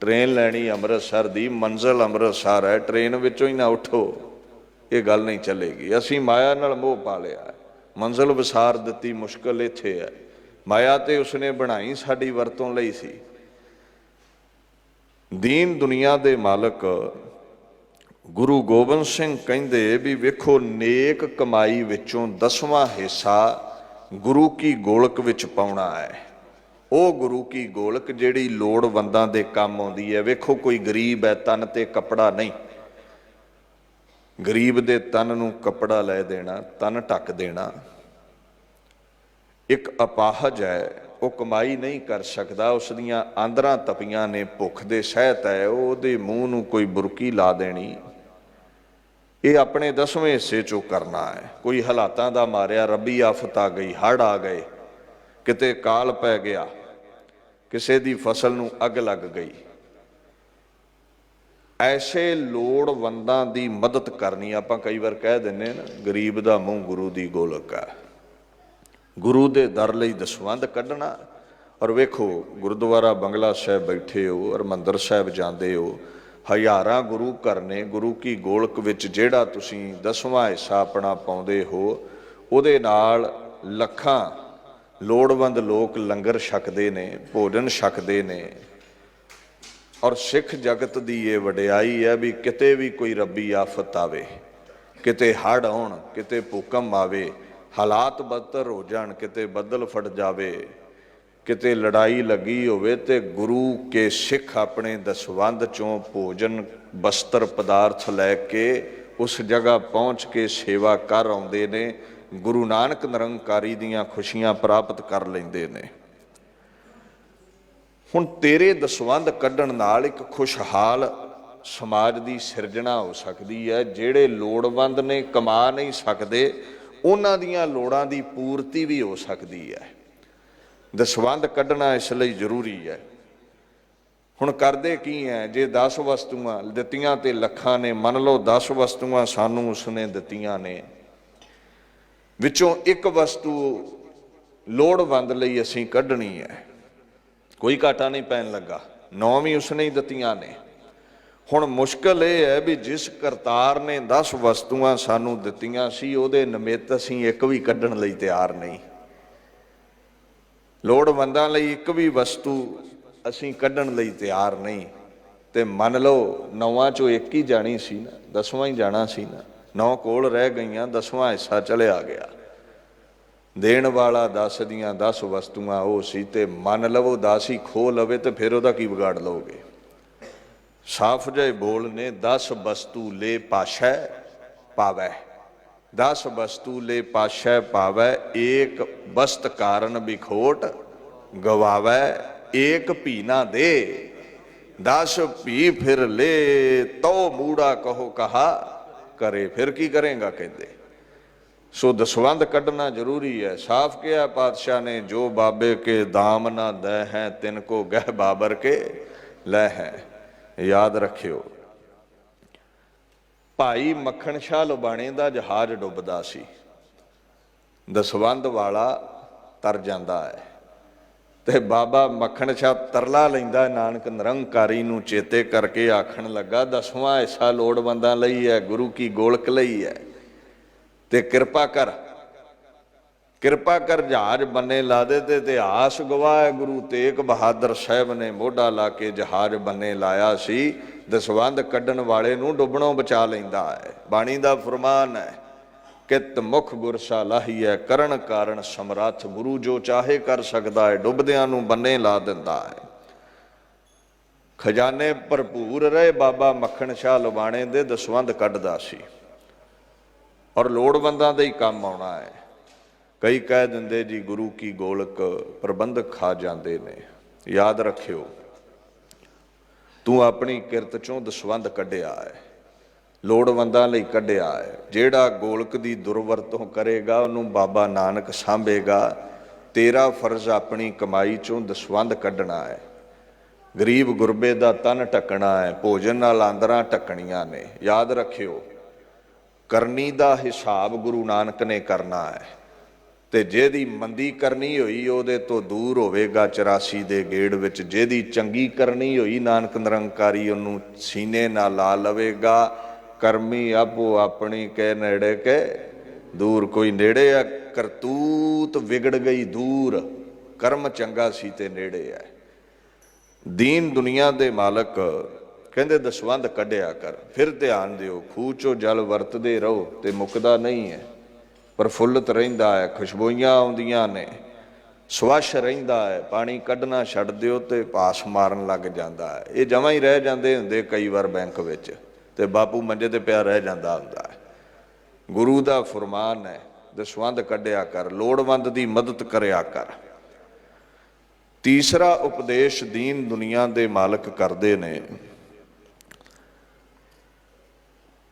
ਟ੍ਰੇਨ ਲੈਣੀ ਅੰਮ੍ਰਿਤਸਰ ਦੀ, ਮੰਜ਼ਿਲ ਅੰਮ੍ਰਿਤਸਰ ਹੈ, ਟ੍ਰੇਨ ਵਿੱਚੋਂ ਹੀ ਨਾ ਉੱਠੋ, ਇਹ ਗੱਲ ਨਹੀਂ ਚੱਲੇਗੀ। ਅਸੀਂ ਮਾਇਆ ਨਾਲ ਮੋਹ ਪਾ ਲਿਆ, ਮੰਜ਼ਿਲ ਵਿਸਾਰ ਦਿੱਤੀ, ਮੁਸ਼ਕਿਲ ਇੱਥੇ ਹੈ। ਮਾਇਆ ਤੇ ਉਸਨੇ ਬਣਾਈ ਸਾਡੀ ਵਰਤੋਂ ਲਈ ਸੀ। ਦੀਨ ਦੁਨੀਆ ਦੇ ਮਾਲਕ ਗੁਰੂ ਗੋਬਿੰਦ ਸਿੰਘ ਕਹਿੰਦੇ ਵੀ ਵੇਖੋ, ਨੇਕ ਕਮਾਈ ਵਿੱਚੋਂ 10ਵਾਂ ਹਿੱਸਾ ਗੁਰੂ ਕੀ ਗੋਲਕ ਵਿੱਚ ਪਾਉਣਾ ਹੈ। ਉਹ ਗੁਰੂ ਕੀ ਗੋਲਕ ਜਿਹੜੀ ਲੋੜਵੰਦਾਂ ਦੇ ਕੰਮ ਆਉਂਦੀ ਹੈ। ਵੇਖੋ, ਕੋਈ ਗਰੀਬ ਹੈ, ਤਨ ਤੇ ਕੱਪੜਾ ਨਹੀਂ, ਗਰੀਬ ਦੇ ਤਨ ਨੂੰ ਕੱਪੜਾ ਲੈ ਦੇਣਾ, ਤਨ ਢੱਕ ਦੇਣਾ। ਇੱਕ ਅਪਾਹਜ ਹੈ, ਉਹ ਕਮਾਈ ਨਹੀਂ ਕਰ ਸਕਦਾ, ਉਸ ਦੀਆਂ ਆਂਦਰਾਂ ਤਪੀਆਂ ਨੇ, ਭੁੱਖ ਦੇ ਸਹਿਤ ਹੈ, ਉਹਦੇ ਮੂੰਹ ਨੂੰ ਕੋਈ ਬੁਰਕੀ ਲਾ ਦੇਣੀ, ਇਹ ਆਪਣੇ 10ਵੇਂ ਹਿੱਸੇ ਚੋਂ ਕਰਨਾ ਹੈ। ਕੋਈ ਹਾਲਾਤਾਂ ਦਾ ਮਾਰਿਆ, ਰੱਬੀ ਆਫਤ ਆ ਗਈ, ਹੜ੍ਹ ਆ ਗਏ, ਕਿਤੇ ਕਾਲ ਪੈ ਗਿਆ, ਕਿਸੇ ਦੀ ਫਸਲ ਨੂੰ ਅੱਗ ਲੱਗ ਗਈ, ਐਸੇ ਲੋੜਵੰਦਾਂ ਦੀ ਮਦਦ ਕਰਨੀ। ਆਪਾਂ ਕਈ ਵਾਰ ਕਹਿ ਦਿੰਦੇ ਨਾ, ਗਰੀਬ ਦਾ ਮੂੰਹ ਗੁਰੂ ਦੀ ਗੋਲਕ ਹੈ। ਗੁਰੂ ਦੇ ਦਰ ਲਈ ਦਸਵੰਧ ਕੱਢਣਾ। ਔਰ ਵੇਖੋ, ਗੁਰਦੁਆਰਾ ਬੰਗਲਾ ਸਾਹਿਬ ਬੈਠੇ ਹੋ, ਹਰਿਮੰਦਰ ਸਾਹਿਬ ਜਾਂਦੇ ਹੋ, ਹਜ਼ਾਰਾਂ ਗੁਰੂ ਘਰ ਨੇ। ਗੁਰੂ ਕੀ ਗੋਲਕ ਵਿੱਚ ਜਿਹੜਾ ਤੁਸੀਂ 10ਵਾਂ ਹਿੱਸਾ ਆਪਣਾ ਪਾਉਂਦੇ ਹੋ, ਉਹਦੇ ਨਾਲ ਲੱਖਾਂ ਲੋੜਵੰਦ ਲੋਕ ਲੰਗਰ ਛਕਦੇ ਨੇ, ਭੋਜਨ ਛਕਦੇ ਨੇ। ਔਰ ਸਿੱਖ ਜਗਤ ਦੀ ਇਹ ਵਡਿਆਈ ਹੈ ਵੀ ਕਿਤੇ ਵੀ ਕੋਈ ਰੱਬੀ ਆਫਤ ਆਵੇ, ਕਿਤੇ ਹੜ੍ਹ ਆਉਣ, ਕਿਤੇ ਭੂਕੰਪ ਆਵੇ, ਹਾਲਾਤ ਬਦਤਰ ਹੋ ਜਾਣ, ਕਿਤੇ ਬੱਦਲ ਫਟ ਜਾਵੇ, ਕਿਤੇ ਲੜਾਈ ਲੱਗੀ ਹੋਵੇ, ਤੇ ਗੁਰੂ ਕੇ ਸਿੱਖ ਆਪਣੇ ਦਸਵੰਧ ਚੋਂ ਭੋਜਨ, ਬਸਤਰ, ਪਦਾਰਥ ਲੈ ਕੇ ਉਸ ਜਗ੍ਹਾ ਪਹੁੰਚ ਕੇ ਸੇਵਾ ਕਰ ਆਉਂਦੇ ਨੇ। ਗੁਰੂ ਨਾਨਕ ਨਿਰੰਕਾਰੀ ਦੀਆਂ ਖੁਸ਼ੀਆਂ ਪ੍ਰਾਪਤ ਕਰ ਲੈਂਦੇ ਨੇ। ਹੁਣ ਤੇਰੇ ਦਸਵੰਧ ਕੱਢਣ ਨਾਲ ਇੱਕ ਖੁਸ਼ਹਾਲ ਸਮਾਜ ਦੀ ਸਿਰਜਣਾ ਹੋ ਸਕਦੀ ਹੈ। ਜਿਹੜੇ ਲੋੜਵੰਦ ਨੇ, ਕਮਾ ਨਹੀਂ ਸਕਦੇ, ਉਹਨਾਂ ਦੀਆਂ ਲੋੜਾਂ ਦੀ ਪੂਰਤੀ ਵੀ ਹੋ ਸਕਦੀ ਹੈ। ਦਸਵੰਧ ਕੱਢਣਾ ਇਸ ਲਈ ਜ਼ਰੂਰੀ ਹੈ। ਹੁਣ ਕਰਦੇ ਕੀ ਹੈ, ਜੇ 10 ਵਸਤੂਆਂ ਦਿੱਤੀਆਂ ਤੇ ਲੱਖਾਂ ਨੇ, ਮੰਨ ਲਓ 10 ਵਸਤੂਆਂ ਸਾਨੂੰ ਉਸਨੇ ਦਿੱਤੀਆਂ ਨੇ, ਵਿੱਚੋਂ ਇੱਕ ਵਸਤੂ ਲੋੜਵੰਦ ਲਈ ਅਸੀਂ ਕੱਢਣੀ ਹੈ, ਕੋਈ ਘਾਟਾ ਨਹੀਂ ਪੈਣ ਲੱਗਾ, 9 ਵੀ ਉਸਨੇ ਹੀ ਦਿੱਤੀਆਂ ਨੇ। ਹੁਣ ਮੁਸ਼ਕਲ ਇਹ ਹੈ ਵੀ ਜਿਸ ਕਰਤਾਰ ਨੇ 10 ਵਸਤੂਆਂ ਸਾਨੂੰ ਦਿੱਤੀਆਂ ਸੀ, ਉਹਦੇ ਨਿਮਿਤ ਅਸੀਂ ਇੱਕ ਵੀ ਕੱਢਣ ਲਈ ਤਿਆਰ ਨਹੀਂ। ਲੋੜਵੰਦਾਂ ਲਈ ਇੱਕ ਵੀ ਵਸਤੂ ਅਸੀਂ ਕੱਢਣ ਲਈ ਤਿਆਰ ਨਹੀਂ। ਤੇ ਮੰਨ ਲਓ 9 ਚੋਂ ਇੱਕ ਹੀ ਜਾਣੀ ਸੀ ਨਾ, 10ਵਾਂ ਹੀ ਜਾਣਾ ਸੀ ਨਾ, 9 ਕੋਲ ਰਹਿ ਗਈਆਂ, 10ਵਾਂ ਹਿੱਸਾ ਚਲਿਆ ਗਿਆ। ਦੇਣ ਵਾਲਾ 10 ਦੀਆਂ 10 ਵਸਤੂਆਂ ਉਹ ਸੀ, ਤੇ ਮੰਨ ਲਵੋ 10 ਹੀ ਖੋਹ ਲਵੇ ਤੇ ਫਿਰ ਉਹਦਾ ਕੀ ਵਿਗਾੜ ਲਓਗੇ। ਸਾਫ ਜਿਹੇ ਬੋਲ ਨੇ, 10 ਵਸਤੂ ਲੈ ਪਾਸ਼ੈ ਪਾਵੈ, 10 ਵਸਤੂ ਲੈ ਪਾਸ਼ੈ ਪਾਵੈ, ਏਕ ਬਸਤ ਕਾਰਨ ਬਿਖੋਟ ਗਵਾਵੈ, ਏਕ ਭੀ ਨਾ ਦੇ, 10 ਭੀ ਫਿਰ ਲੈ, ਤੋ ਮੂੜਾ ਕਹੋ ਕਹਾ ਕਰੇ। ਫਿਰ ਕੀ ਕਰੇਗਾ ਕਹਿੰਦੇ। ਸੋ ਦਸਵੰਧ ਕੱਢਣਾ ਜ਼ਰੂਰੀ ਹੈ। ਸਾਫ਼ ਕਿਹਾ ਪਾਤਸ਼ਾਹ ਨੇ, ਜੋ ਬਾਬੇ ਕੇ ਦਾਮ ਨਾ ਦੈ ਹੈ, ਤਿਨ ਕੋ ਗਹਿ ਬਾਬਰ ਕੇ ਲੈ ਹੈ। ਯਾਦ ਰੱਖਿਓ, ਭਾਈ ਮੱਖਣ ਸ਼ਾਹ ਲੁਬਾਣੇ ਦਾ ਜਹਾਜ਼ ਡੁੱਬਦਾ ਸੀ, ਦਸਵੰਧ ਵਾਲਾ ਤਰ ਜਾਂਦਾ ਹੈ, ਤੇ ਬਾਬਾ ਮੱਖਣ ਸ਼ਾਹ ਤਰਲਾ ਲੈਂਦਾ ਨਾਨਕ ਨਿਰੰਕਾਰੀ ਨੂੰ ਚੇਤੇ ਕਰਕੇ, ਆਖਣ ਲੱਗਾ 10ਵਾਂ ਹਿੱਸਾ ਲੋੜਵੰਦਾਂ ਲਈ ਹੈ, ਗੁਰੂ ਕੀ ਗੋਲਕ ਲਈ ਹੈ, ਤੇ ਕਿਰਪਾ ਕਰ, ਕਿਰਪਾ ਕਰ ਜਹਾਜ਼ ਬੰਨੇ ਲਾ ਦੇ। ਤੇ ਇਤਿਹਾਸ ਗਵਾਹ ਹੈ, ਗੁਰੂ ਤੇਗ ਬਹਾਦਰ ਸਾਹਿਬ ਨੇ ਮੋਢਾ ਲਾ ਕੇ ਜਹਾਜ਼ ਬੰਨੇ ਲਾਇਆ ਸੀ। ਦਸਵੰਧ ਕੱਢਣ ਵਾਲੇ ਨੂੰ ਡੁੱਬਣੋਂ ਬਚਾ ਲੈਂਦਾ ਹੈ। ਬਾਣੀ ਦਾ ਫਰਮਾਨ ਹੈ, ਕਿਤ ਮੁਖ ਗੁਰਸਾ ਲਾਹੀਐ, ਕਰਨ ਕਾਰਨ ਸਮਰੱਥ, ਗੁਰੂ ਜੋ ਚਾਹੇ ਕਰ ਸਕਦਾ ਹੈ, ਡੁੱਬਦਿਆਂ ਨੂੰ ਬੰਨੇ ਲਾ ਦਿੰਦਾ ਹੈ। ਖਜ਼ਾਨੇ ਭਰਪੂਰ ਰਹੇ, ਬਾਬਾ ਮੱਖਣ ਸ਼ਾਹ ਲੁਬਾਣੇ ਦੇ ਦਸਵੰਧ ਕੱਢਦਾ ਸੀ, ਔਰ ਲੋੜਵੰਦਾਂ ਦੇ ਹੀ ਕੰਮ ਆਉਣਾ ਹੈ। ਕਈ ਕਹਿ ਦਿੰਦੇ ਜੀ ਗੁਰੂ ਕੀ ਗੋਲਕ ਪ੍ਰਬੰਧਕ ਖਾ ਜਾਂਦੇ ਨੇ। ਯਾਦ ਰੱਖਿਓ, ਤੂੰ ਆਪਣੀ ਕਿਰਤ ਚੋਂ ਦਸਵੰਧ ਕੱਢਿਆ ਹੈ, ਲੋੜਵੰਦਾਂ ਲਈ ਕੱਢਿਆ ਹੈ। ਜਿਹੜਾ ਗੋਲਕ ਦੀ ਦੁਰਵਰਤੋਂ ਕਰੇਗਾ ਉਹਨੂੰ ਬਾਬਾ ਨਾਨਕ ਸਾਂਭੇਗਾ। ਤੇਰਾ ਫਰਜ਼ ਆਪਣੀ ਕਮਾਈ ਚੋਂ ਦਸਵੰਧ ਕੱਢਣਾ ਹੈ, ਗਰੀਬ ਗੁਰਬੇ ਦਾ ਤਨ ਢੱਕਣਾ ਹੈ, ਭੋਜਨ ਨਾਲ ਆਂਦਰਾਂ ਢੱਕਣੀਆਂ ਨੇ। ਯਾਦ ਰੱਖਿਓ, ਕਰਨੀ ਦਾ ਹਿਸਾਬ ਗੁਰੂ ਨਾਨਕ ਨੇ ਕਰਨਾ ਹੈ, ਤੇ ਜਿਹਦੀ ਮੰਦੀ ਕਰਨੀ ਹੋਈ ਉਹਦੇ ਤੋਂ ਦੂਰ ਹੋਵੇਗਾ 84 ਦੇ ਗੇੜ ਵਿੱਚ। ਜਿਹਦੀ ਚੰਗੀ ਕਰਨੀ ਹੋਈ ਨਾਨਕ ਨਿਰੰਕਾਰੀ ਉਹਨੂੰ ਸੀਨੇ ਨਾਲ ਲਾ ਲਵੇਗਾ। ਕਰਮੀ ਆਪੋ ਆਪਣੀ ਕੇ ਨੇੜੇ ਕੇ ਦੂਰ, ਕੋਈ ਨੇੜੇ ਆ, ਕਰਤੂਤ ਵਿਗੜ ਗਈ ਦੂਰ, ਕਰਮ ਚੰਗਾ ਸੀ ਤੇ ਨੇੜੇ ਹੈ। ਦੀਨ ਦੁਨੀਆ ਦੇ ਮਾਲਕ ਕਹਿੰਦੇ ਦਸਵੰਧ ਕੱਢਿਆ ਕਰ। ਫਿਰ ਧਿਆਨ ਦਿਓ, ਖੂਹ ਚੋਂ ਜਲ ਵਰਤਦੇ ਰਹੋ ਤੇ ਮੁੱਕਦਾ ਨਹੀਂ ਹੈ, ਪ੍ਰਫੁੱਲਤ ਰਹਿੰਦਾ ਹੈ, ਖੁਸ਼ਬੂਈਆਂ ਆਉਂਦੀਆਂ ਨੇ, ਸਵੱਛ ਰਹਿੰਦਾ ਹੈ। ਪਾਣੀ ਕੱਢਣਾ ਛੱਡ ਦਿਓ ਤੇ ਪਾਸ ਮਾਰਨ ਲੱਗ ਜਾਂਦਾ ਹੈ। ਇਹ ਜਮਾਂ ਹੀ ਰਹਿ ਜਾਂਦੇ ਹੁੰਦੇ ਕਈ ਵਾਰ ਬੈਂਕ ਵਿੱਚ, ਤੇ ਬਾਪੂ ਮੰਜੇ ਤੇ ਪਿਆ ਰਹਿ ਜਾਂਦਾ ਹੁੰਦਾ ਹੈ। ਗੁਰੂ ਦਾ ਫਰਮਾਨ ਹੈ, ਦਸਵੰਧ ਕੱਢਿਆ ਕਰ, ਲੋੜਵੰਦ ਦੀ ਮਦਦ ਕਰਿਆ ਕਰ। ਤੀਸਰਾ ਉਪਦੇਸ਼ ਦੀਨ ਦੁਨੀਆ ਦੇ ਮਾਲਕ ਕਰਦੇ ਨੇ,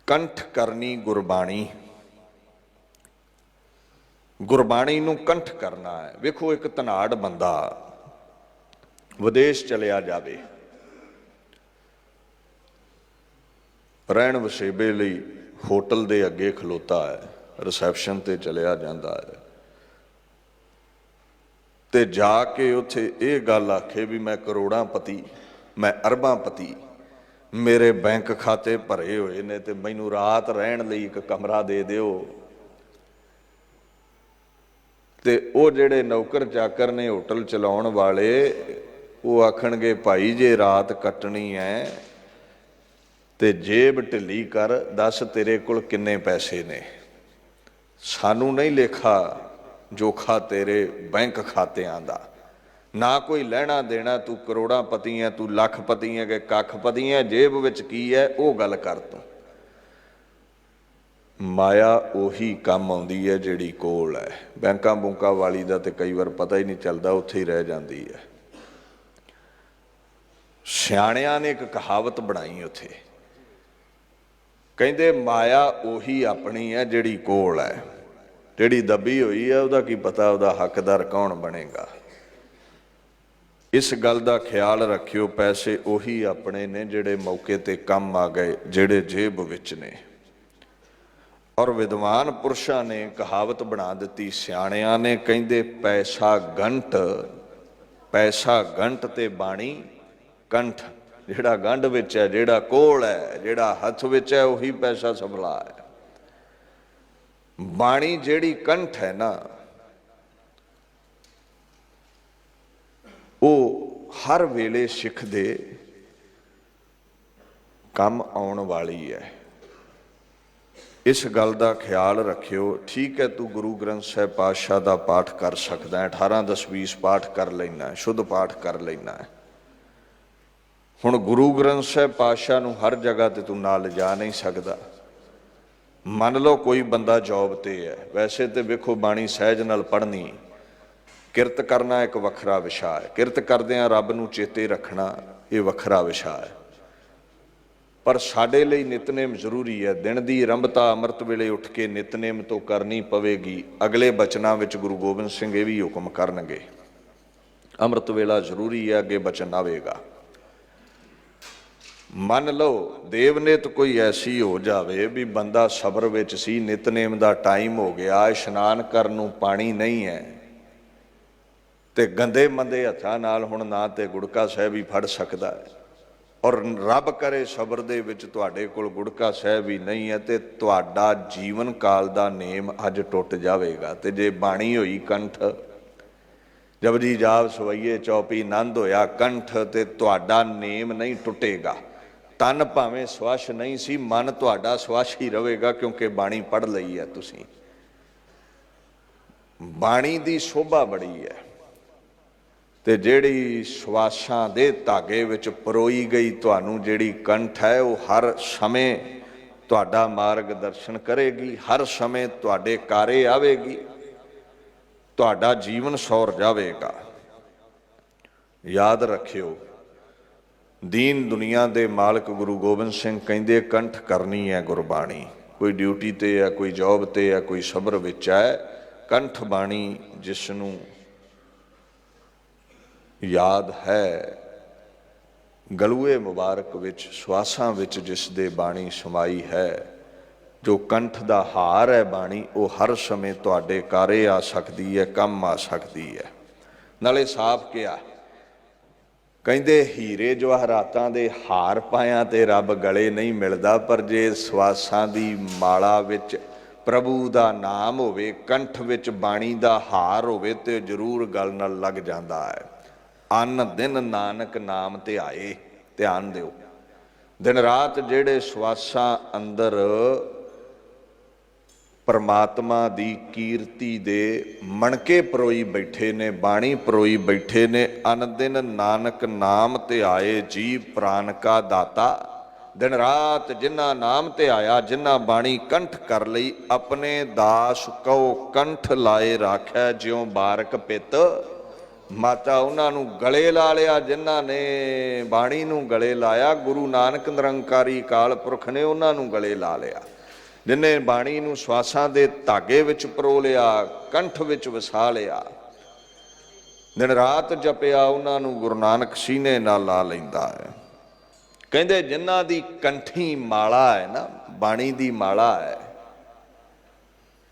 ਕੰਠ ਕਰਨੀ ਗੁਰਬਾਣੀ। ਗੁਰਬਾਣੀ ਨੂੰ ਕੰਠ ਕਰਨਾ ਹੈ। ਵੇਖੋ, ਇੱਕ ਧਨਾੜ ਬੰਦਾ ਵਿਦੇਸ਼ ਚਲਿਆ ਜਾਵੇ, ਰਹਿਣ ਵਸੇਬੇ ਲਈ ਹੋਟਲ ਦੇ ਅੱਗੇ ਖਲੋਤਾ ਹੈ, ਰਿਸੈਪਸ਼ਨ ਤੇ ਚਲਿਆ ਜਾਂਦਾ ਹੈ, ਤੇ ਜਾ ਕੇ ਉੱਥੇ ਇਹ ਗੱਲ ਆਖੇ ਵੀ ਮੈਂ ਕਰੋੜਾਂ ਪਤੀ, ਮੈਂ ਅਰਬਾਂ ਪਤੀ, ਮੇਰੇ ਬੈਂਕ ਖਾਤੇ ਭਰੇ ਹੋਏ ਨੇ ਤੇ ਮੈਨੂੰ ਰਾਤ ਰਹਿਣ ਲਈ ਇੱਕ ਕਮਰਾ ਦੇ ਦਿਓ। ਤੇ ਉਹ ਜਿਹੜੇ ਨੌਕਰ ਚਾਕਰ ਨੇ ਹੋਟਲ ਚਲਾਉਣ ਵਾਲੇ, ਉਹ ਆਖਣਗੇ ਭਾਈ ਜੇ ਰਾਤ ਕੱਟਣੀ ਹੈ ਤੇ ਜੇਬ ਢਿੱਲੀ ਕਰ, ਦੱਸ ਤੇਰੇ ਕੋਲ ਕਿੰਨੇ ਪੈਸੇ ਨੇ, ਸਾਨੂੰ ਨਹੀਂ ਲੇਖਾ ਜੋਖਾ ਤੇਰੇ ਬੈਂਕ ਖਾਤਿਆਂ ਦਾ, ਨਾ ਕੋਈ ਲੈਣਾ ਦੇਣਾ, ਤੂੰ ਕਰੋੜਾਂ ਪਤੀ ਹੈ, ਤੂੰ ਲੱਖ ਪਤੀ ਹੈ ਕਿ ਕੱਖ ਪਤੀ ਹੈ, ਜੇਬ ਵਿੱਚ ਕੀ ਹੈ ਉਹ ਗੱਲ ਕਰ ਤੂੰ। ਮਾਇਆ ਉਹੀ ਕੰਮ ਆਉਂਦੀ ਹੈ ਜਿਹੜੀ ਕੋਲ ਹੈ। ਬੈਂਕਾਂ ਬੁੰਕਾਂ ਵਾਲੀ ਦਾ ਤੇ ਕਈ ਵਾਰ ਪਤਾ ਹੀ ਨਹੀਂ ਚੱਲਦਾ, ਉੱਥੇ ਹੀ ਰਹਿ ਜਾਂਦੀ ਹੈ। ਸਿਆਣਿਆਂ ਨੇ ਇੱਕ ਕਹਾਵਤ ਬਣਾਈ ਉੱਥੇ, ਕਹਿੰਦੇ ਮਾਇਆ ਉਹੀ ਆਪਣੀ ਹੈ ਜਿਹੜੀ ਕੋਲ ਹੈ, ਜਿਹੜੀ ਦੱਬੀ ਹੋਈ ਹੈ ਉਹਦਾ ਕੀ ਪਤਾ ਉਹਦਾ ਹੱਕਦਾਰ ਕੌਣ ਬਣੇਗਾ। ਇਸ ਗੱਲ ਦਾ ਖਿਆਲ ਰੱਖਿਓ, ਪੈਸੇ ਉਹੀ ਆਪਣੇ ਨੇ ਜਿਹੜੇ ਮੌਕੇ ਤੇ ਕੰਮ ਆ ਗਏ, ਜਿਹੜੇ ਜੇਬ ਵਿੱਚ ਨੇ। ਔਰ ਵਿਦਵਾਨ ਪੁਰਸ਼ਾਂ ਨੇ ਕਹਾਵਤ ਬਣਾ ਦਿੱਤੀ, ਸਿਆਣਿਆਂ ਨੇ, ਕਹਿੰਦੇ ਪੈਸਾ ਗੰਢ, ਪੈਸਾ ਗੰਢ ਤੇ ਬਾਣੀ ਕੰਠ। ਜਿਹੜਾ ਗੰਢ ਵਿੱਚ ਹੈ, ਜਿਹੜਾ ਕੋਲ ਹੈ, ਜਿਹੜਾ ਹੱਥ ਵਿੱਚ ਹੈ, ਉਹੀ ਪੈਸਾ ਸੰਭਲਾ ਹੈ। ਬਾਣੀ ਜਿਹੜੀ ਕੰਠ ਹੈ ਨਾ, ਉਹ ਹਰ ਵੇਲੇ ਸਿੱਖ ਦੇ ਕੰਮ ਆਉਣ ਵਾਲੀ ਹੈ। ਇਸ ਗੱਲ ਦਾ ਖਿਆਲ ਰੱਖਿਓ। ਠੀਕ ਹੈ, ਤੂੰ ਗੁਰੂ ਗ੍ਰੰਥ ਸਾਹਿਬ ਪਾਤਸ਼ਾਹ ਦਾ ਪਾਠ ਕਰ ਸਕਦਾ ਹੈ, 18 10 20 ਪਾਠ ਕਰ ਲੈਣਾ, ਸ਼ੁੱਧ ਪਾਠ ਕਰ ਲੈਣਾ ਹੈ। ਹੁਣ ਗੁਰੂ ਗ੍ਰੰਥ ਸਾਹਿਬ ਪਾਤਸ਼ਾਹ ਨੂੰ ਹਰ ਜਗ੍ਹਾ ਤੇ ਤੂੰ ਨਾਲ ਲਿਜਾ ਨਹੀਂ ਸਕਦਾ। ਮੰਨ ਲਓ ਕੋਈ ਬੰਦਾ ਜੌਬ ਤੇ ਹੈ, ਵੈਸੇ ਤੇ ਵੇਖੋ ਬਾਣੀ ਸਹਿਜ ਨਾਲ ਪੜ੍ਹਨੀ, ਕਿਰਤ ਕਰਨਾ ਇੱਕ ਵੱਖਰਾ ਵਿਸ਼ਾ ਹੈ, ਕਿਰਤ ਕਰਦਿਆਂ ਰੱਬ ਨੂੰ ਚੇਤੇ ਰੱਖਣਾ ਇਹ ਵੱਖਰਾ ਵਿਸ਼ਾ ਹੈ। ਪਰ ਸਾਡੇ ਲਈ ਨਿਤਨੇਮ ਜ਼ਰੂਰੀ ਹੈ। ਦਿਨ ਦੀ ਆਰੰਭਤਾ ਅੰਮ੍ਰਿਤ ਵੇਲੇ ਉੱਠ ਕੇ ਨਿਤਨੇਮ ਤੋਂ ਕਰਨੀ ਪਵੇਗੀ। ਅਗਲੇ ਬਚਨਾਂ ਵਿੱਚ ਗੁਰੂ ਗੋਬਿੰਦ ਸਿੰਘ ਇਹ ਵੀ ਹੁਕਮ ਕਰਨਗੇ, ਅੰਮ੍ਰਿਤ ਵੇਲਾ ਜ਼ਰੂਰੀ ਹੈ, ਅੱਗੇ ਬਚਨ ਆਵੇਗਾ। ਮੰਨ ਲਓ ਦੇਵਨਿਤ ਕੋਈ ਐਸੀ ਹੋ ਜਾਵੇ ਵੀ ਬੰਦਾ ਸਬਰ ਵਿੱਚ ਸੀ, ਨਿਤਨੇਮ ਦਾ ਟਾਈਮ ਹੋ ਗਿਆ, ਇਸ਼ਨਾਨ ਕਰਨ ਨੂੰ ਪਾਣੀ ਨਹੀਂ ਹੈ, ਤੇ ਗੰਦੇ ਮੰਦੇ ਹੱਥਾਂ ਨਾਲ ਹੁਣ ਨਾ ਤੇ ਗੁੜਕਾ ਸਾਹਿਬ ਹੀ ਫੜ ਸਕਦਾ ਹੈ, ਔਰ ਰੱਬ ਕਰੇ ਸਬਰ ਦੇ ਵਿੱਚ ਤੁਹਾਡੇ ਕੋਲ ਗੁੜਕਾ ਸਾਹਿਬ ਵੀ ਨਹੀਂ ਹੈ, ਤੇ ਤੁਹਾਡਾ ਜੀਵਨ ਕਾਲ ਦਾ ਨੇਮ ਅੱਜ ਟੁੱਟ ਜਾਵੇਗਾ। ਤੇ ਜੇ ਬਾਣੀ ਹੋਈ ਕੰਠ, ਜਪਜੀ ਜਾਪ ਸਵਈਏ ਚੌਪੀ ਆਨੰਦ ਹੋਇਆ ਕੰਠ, ਤੇ ਤੁਹਾਡਾ ਨੇਮ ਨਹੀਂ ਟੁੱਟੇਗਾ। ਤਨ ਭਾਵੇਂ ਸਵੱਛ ਨਹੀਂ ਸੀ, ਮਨ ਤੁਹਾਡਾ ਸਵੱਛ ਹੀ ਰਹੇਗਾ, ਕਿਉਂਕਿ ਬਾਣੀ ਪੜ੍ਹ ਲਈ ਹੈ ਤੁਸੀਂ। ਬਾਣੀ ਦੀ ਸ਼ੋਭਾ ਬੜੀ ਹੈ, ਤੇ ਜਿਹੜੀ ਸਵਾਸਾਂ ਦੇ ਧਾਗੇ ਵਿੱਚ ਪਰੋਈ ਗਈ ਤੁਹਾਨੂੰ ਜਿਹੜੀ ਕੰਠ ਹੈ, ਉਹ ਹਰ ਸਮੇਂ ਤੁਹਾਡਾ ਮਾਰਗ ਦਰਸ਼ਨ ਕਰੇਗੀ, ਹਰ ਸਮੇਂ ਤੁਹਾਡੇ ਕਾਰੇ ਆਵੇਗੀ, ਤੁਹਾਡਾ ਜੀਵਨ ਸੌਰ ਜਾਵੇਗਾ। ਯਾਦ ਰੱਖਿਓ, ਦੀਨ ਦੁਨੀਆ ਦੇ ਮਾਲਕ ਗੁਰੂ ਗੋਬਿੰਦ ਸਿੰਘ ਕਹਿੰਦੇ ਕੰਠ ਕਰਨੀ ਹੈ ਗੁਰਬਾਣੀ। ਕੋਈ ਡਿਊਟੀ ਤੇ ਹੈ, ਕੋਈ ਜੌਬ ਤੇ ਹੈ, ਕੋਈ ਸਬਰ ਵਿੱਚ ਹੈ, ਕੰਠ ਬਾਣੀ ਜਿਸ ਨੂੰ ਯਾਦ ਹੈ, ਗਲੂਏ ਮੁਬਾਰਕ ਵਿੱਚ ਸਵਾਸਾਂ ਵਿੱਚ ਜਿਸ ਦੇ ਬਾਣੀ ਸਮਾਈ ਹੈ, ਜੋ ਕੰਠ ਦਾ ਹਾਰ ਹੈ ਬਾਣੀ, ਉਹ ਹਰ ਸਮੇਂ ਤੁਹਾਡੇ ਕਾਰੇ ਆ ਸਕਦੀ ਹੈ, ਕੰਮ ਆ ਸਕਦੀ ਹੈ। ਨਾਲੇ ਸਾਫ਼ ਕਿਹਾ, ਕਹਿੰਦੇ ਹੀਰੇ ਜਵਾਹਰਾਤਾਂ ਦੇ ਹਾਰ ਪਾਇਆ ਤੇ ਰੱਬ ਗਲੇ ਨਹੀਂ ਮਿਲਦਾ, ਪਰ ਜੇ ਸਵਾਸਾਂ ਦੀ ਮਾਲਾ ਵਿੱਚ ਪ੍ਰਭੂ ਦਾ ਨਾਮ ਹੋਵੇ, ਕੰਠ ਵਿੱਚ ਬਾਣੀ ਦਾ ਹਾਰ ਹੋਵੇ, ਤੇ ਜ਼ਰੂਰ ਗਲ ਨਾਲ ਲੱਗ ਜਾਂਦਾ ਹੈ। ਅੰਨ ਦਿਨ ਨਾਨਕ ਨਾਮ ਧਿਆਏ, ਧਿਆਨ ਦਿਓ, दिन रात ਜਿਹੜੇ ਸਵਾਸਾਂ ਅੰਦਰ परमात्मा दी कीर्ति दे मणके परोई बैठे ने, बाणी परोई बैठे ने। अन दिन नानक नाम ते आए जी प्राण का दाता। दिन रात जिन्ना नाम ते आया, जिन्ना बाणी कंठ कर लई, अपने दास कहो कंठ लाए राखै ज्यों बारक पित माता। उन्होंने गले ला लिया, जिन्हों ने बाणी नूं गले लाया, गुरु नानक निरंकारी काल पुरख ने उन्होंने गले ला लिया। जिन्हें बाणी नूं सवासां दे धागे विच परो लिया, कंठ विच वसा लिया, दिन रात जपिया, उन्होंने गुरु नानक सीने नाल ला लैंदा है। कहंदे जिन्हां दी कंठी माला है ना, बाणी दी माला है,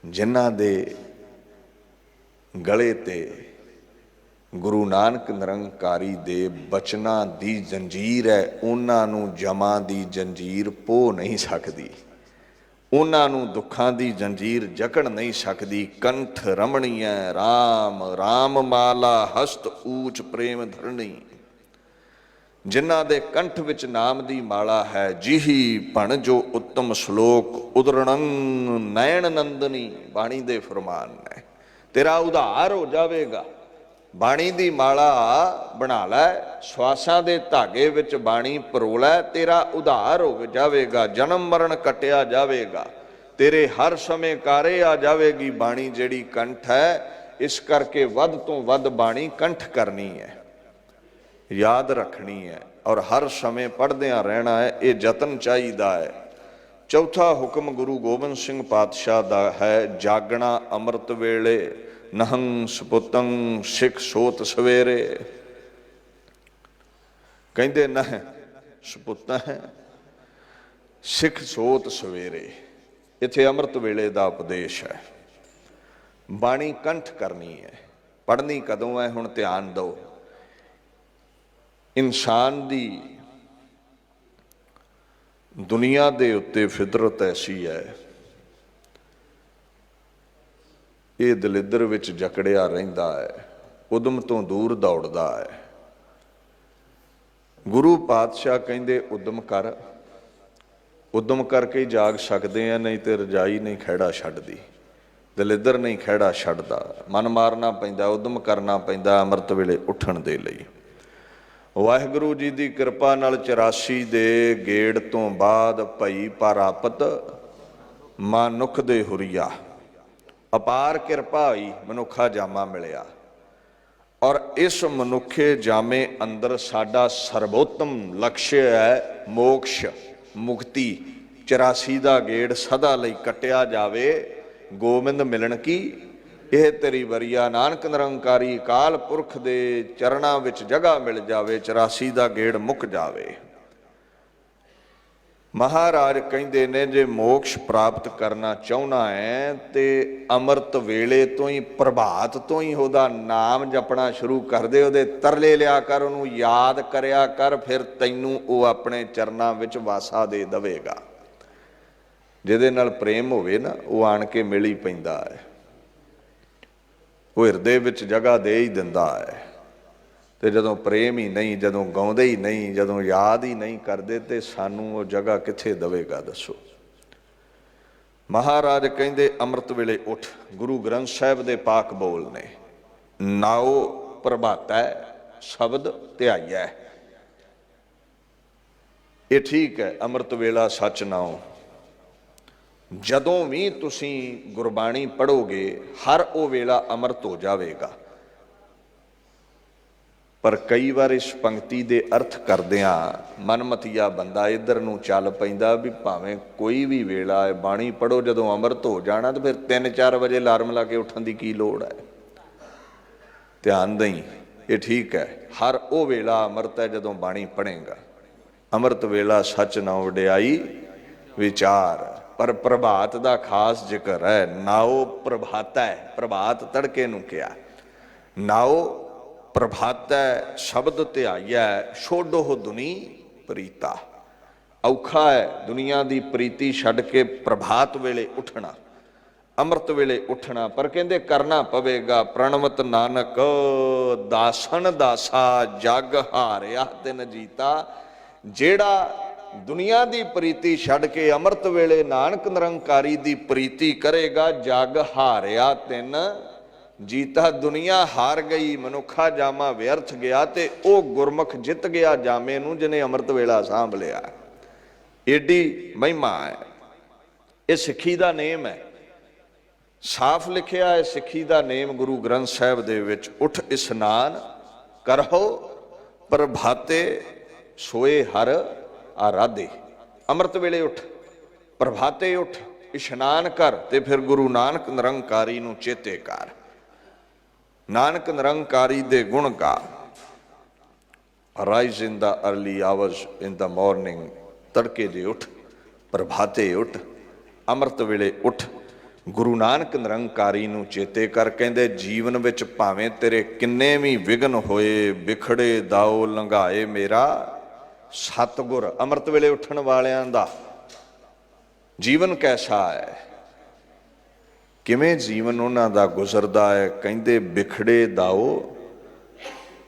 जिन्हां दे गले ते गुरु नानक निरंकारी दे बचनां दी जंजीर है, उन्हां नूं जमां दी जंजीर पो नहीं सकदी, उन्होंने दुखों की जंजीर जकड़ नहीं सकती। कंठ रमणी है राम राम माला, हस्त ऊच प्रेम धरणी। जिन्हां दे कंठ विच नाम दी माला है, जिही भण जो उत्तम श्लोक उदरणंग नयन नंदनी। बाणी दे फरमान है, तेरा उधार हो जाएगा। बाणी दी माला बना लै, सवासां दे धागे विच बाणी परो लै, तेरा उधार हो जाएगा, जन्म मरण कटिया जाएगा, तेरे हर समय कारे आ जाएगी। बाणी जिहड़ी कंठ है, इस करके वध तो वध बाणी कंठ करनी है, याद रखनी है और हर समय पढ़दियां रहना है, ये जतन चाहिदा है। चौथा हुक्म गुरु गोबिंद सिंह पातशाह दा है, जागना अमृत वेले नहं सपुतंग सिख सोत सवेरे। कहंदे नह सपुत है सिख सोत सवेरे, इत्थे अमृत वेले दा उपदेश है। बाणी कंठ करनी है, पढ़नी कदों है, हुण ध्यान दो। इंसान दी दुनिया दे उत्ते फितरत ऐसी है, ये दलिद्र विच जकड़िया रहिंदा है, उदम तो दूर दौड़दा है। गुरु पातशाह कहंदे उदम कर, उदम करके ही जाग सकते हैं, नहीं तो रजाई नहीं खैड़ा छड्डदी, दलिद्र नहीं खैड़ा छड्डदा। मन मारना पैंदा, उदम करना पैंदा अमृत वेले उठण दे लई। वाहिगुरू जी की कृपा नाल 84 दे गेड़ तो बाद भई प्राप्त मानुख दे हुरिया, अपार कृपा हुई, मनुखा जामा मिलिया। और इस मनुखे जामे अंदर साडा सर्वोत्तम लक्ष्य है मोक्ष मुक्ति। 84 दा गेड़ सदा लई कटिया जावे, गोबिंद मिलन की यह तेरी वरिया। नानक निरंकारी काल पुरख दे चरणां विच जगह मिल जावे, 84 दा गेड़ मुक जावे। महाराज कहते ने जे मोक्ष प्राप्त करना चाहना है तो अमृत वेले तो ही प्रभात तो ही उहदा नाम जपना शुरू कर दे, उहदे तरले लिया कर, उहनूं याद करिया कर, फिर तैनूं वो अपने चरनां विच वासा दे देवेगा। जिहदे नाल प्रेम होवे ना, वो आण के मिल ही पैंदा है, वो हिरदे विच जगह दे ही दिंदा है। तो जदों प्रेम ही नहीं, जदों गाउंदे ही नहीं, जदों याद ही नहीं करते, तो सानू वो जगह कित्थे देवेगा दसो। महाराज कहंदे अमृत वेले उठ, गुरु ग्रंथ साहिब दे पाक बोल ने, नाओ प्रभाता शब्द ध्याइया। ये ठीक है, अमृत वेला सच नाओ। जदों भी तुसी गुरबाणी पढ़ोगे हर वो वेला अमृत हो जाएगा। पर कई बार इस पंक्ति के अर्थ करदियां मनमतिया बंदा इधर नूं चल पैंदा भी भावें कोई भी वेला है, बाणी पढ़ो, जदों अमृत हो जाना तो फिर 3-4 बजे अलार्म ला के उठन की की लोड़ है। ध्यान दई, ये ठीक है, हर वो वेला अमृत है जदों बाणी पढ़ेगा। अमृत वेला सच ना वडियाई विचार। पर प्रभात का खास जिक्र है, नाओ प्रभाता है, प्रभात तड़के नूं किया, नाओ प्रभाता शब्द ध्याइया, छोड़ो दुनी प्रीता। औखा है दुनिया की प्रीति छड्ड के प्रभात वेले उठना, अमृत वेले उठना, पर कहंदे करना पवेगा। प्रणवत नानक दासन दासा जग हारिया तिन जीता। जेड़ा ਦੁਨੀਆ ਦੀ ਪ੍ਰੀਤੀ ਛੱਡ ਕੇ ਅੰਮ੍ਰਿਤ ਵੇਲੇ ਨਾਨਕ ਨਿਰੰਕਾਰੀ ਦੀ ਪ੍ਰੀਤੀ ਕਰੇਗਾ। ਜਗ ਹਾਰਿਆ ਤਿੰਨ ਜੀਤਾ, ਦੁਨੀਆ ਹਾਰ ਗਈ, ਮਨੁੱਖਾ ਜਾਮਾ ਵਿਅਰਥ ਗਿਆ, ਤੇ ਉਹ ਗੁਰਮੁਖ ਜਿੱਤ ਗਿਆ ਜਾਮੇ ਨੂੰ ਜਿਹਨੇ ਅੰਮ੍ਰਿਤ ਵੇਲਾ ਸਾਂਭ ਲਿਆ। ਏਡੀ ਮਹਿਮਾ ਹੈ। ਇਹ ਸਿੱਖੀ ਦਾ ਨੇਮ ਹੈ, ਸਾਫ਼ ਲਿਖਿਆ ਹੈ ਸਿੱਖੀ ਦਾ ਨੇਮ ਗੁਰੂ ਗ੍ਰੰਥ ਸਾਹਿਬ ਦੇ ਵਿੱਚ। ਉਠ ਇਸ਼ਨਾਨ ਕਰੋ ਪ੍ਰਭਾਤੇ ਸੋਏ ਹਰ ਆਰਾਧੇ। ਅੰਮ੍ਰਿਤ ਵੇਲੇ ਉੱਠ, ਪ੍ਰਭਾਤੇ ਉੱਠ, ਇਸ਼ਨਾਨ ਕਰ, ਤੇ ਫਿਰ ਗੁਰੂ ਨਾਨਕ ਨਿਰੰਕਾਰੀ ਨੂੰ ਚੇਤੇ ਕਰ, ਨਾਨਕ ਨਿਰੰਕਾਰੀ ਦੇ ਗੁਣ ਗਾ। Rise in the early hours in the morning, ਤੜਕੇ ਜੇ ਉੱਠ, ਪ੍ਰਭਾਤੇ ਉੱਠ, ਅੰਮ੍ਰਿਤ ਵੇਲੇ ਉੱਠ, ਗੁਰੂ ਨਾਨਕ ਨਿਰੰਕਾਰੀ ਨੂੰ ਚੇਤੇ ਕਰ। ਕਹਿੰਦੇ ਜੀਵਨ ਵਿੱਚ ਭਾਵੇਂ ਤੇਰੇ ਕਿੰਨੇ ਵੀ ਵਿਘਨ ਹੋਏ, ਵਿਖੜੇ ਦਾਓ ਲੰਘਾਏ ਮੇਰਾ ਸਤਿਗੁਰ। ਅੰਮ੍ਰਿਤ ਵੇਲੇ ਉੱਠਣ ਵਾਲਿਆਂ ਦਾ ਜੀਵਨ ਕੈਸਾ ਹੈ, ਕਿਵੇਂ ਜੀਵਨ ਉਹਨਾਂ ਦਾ ਗੁਜ਼ਰਦਾ ਹੈ। ਕਹਿੰਦੇ ਵਿਖੜੇ ਦਾਓ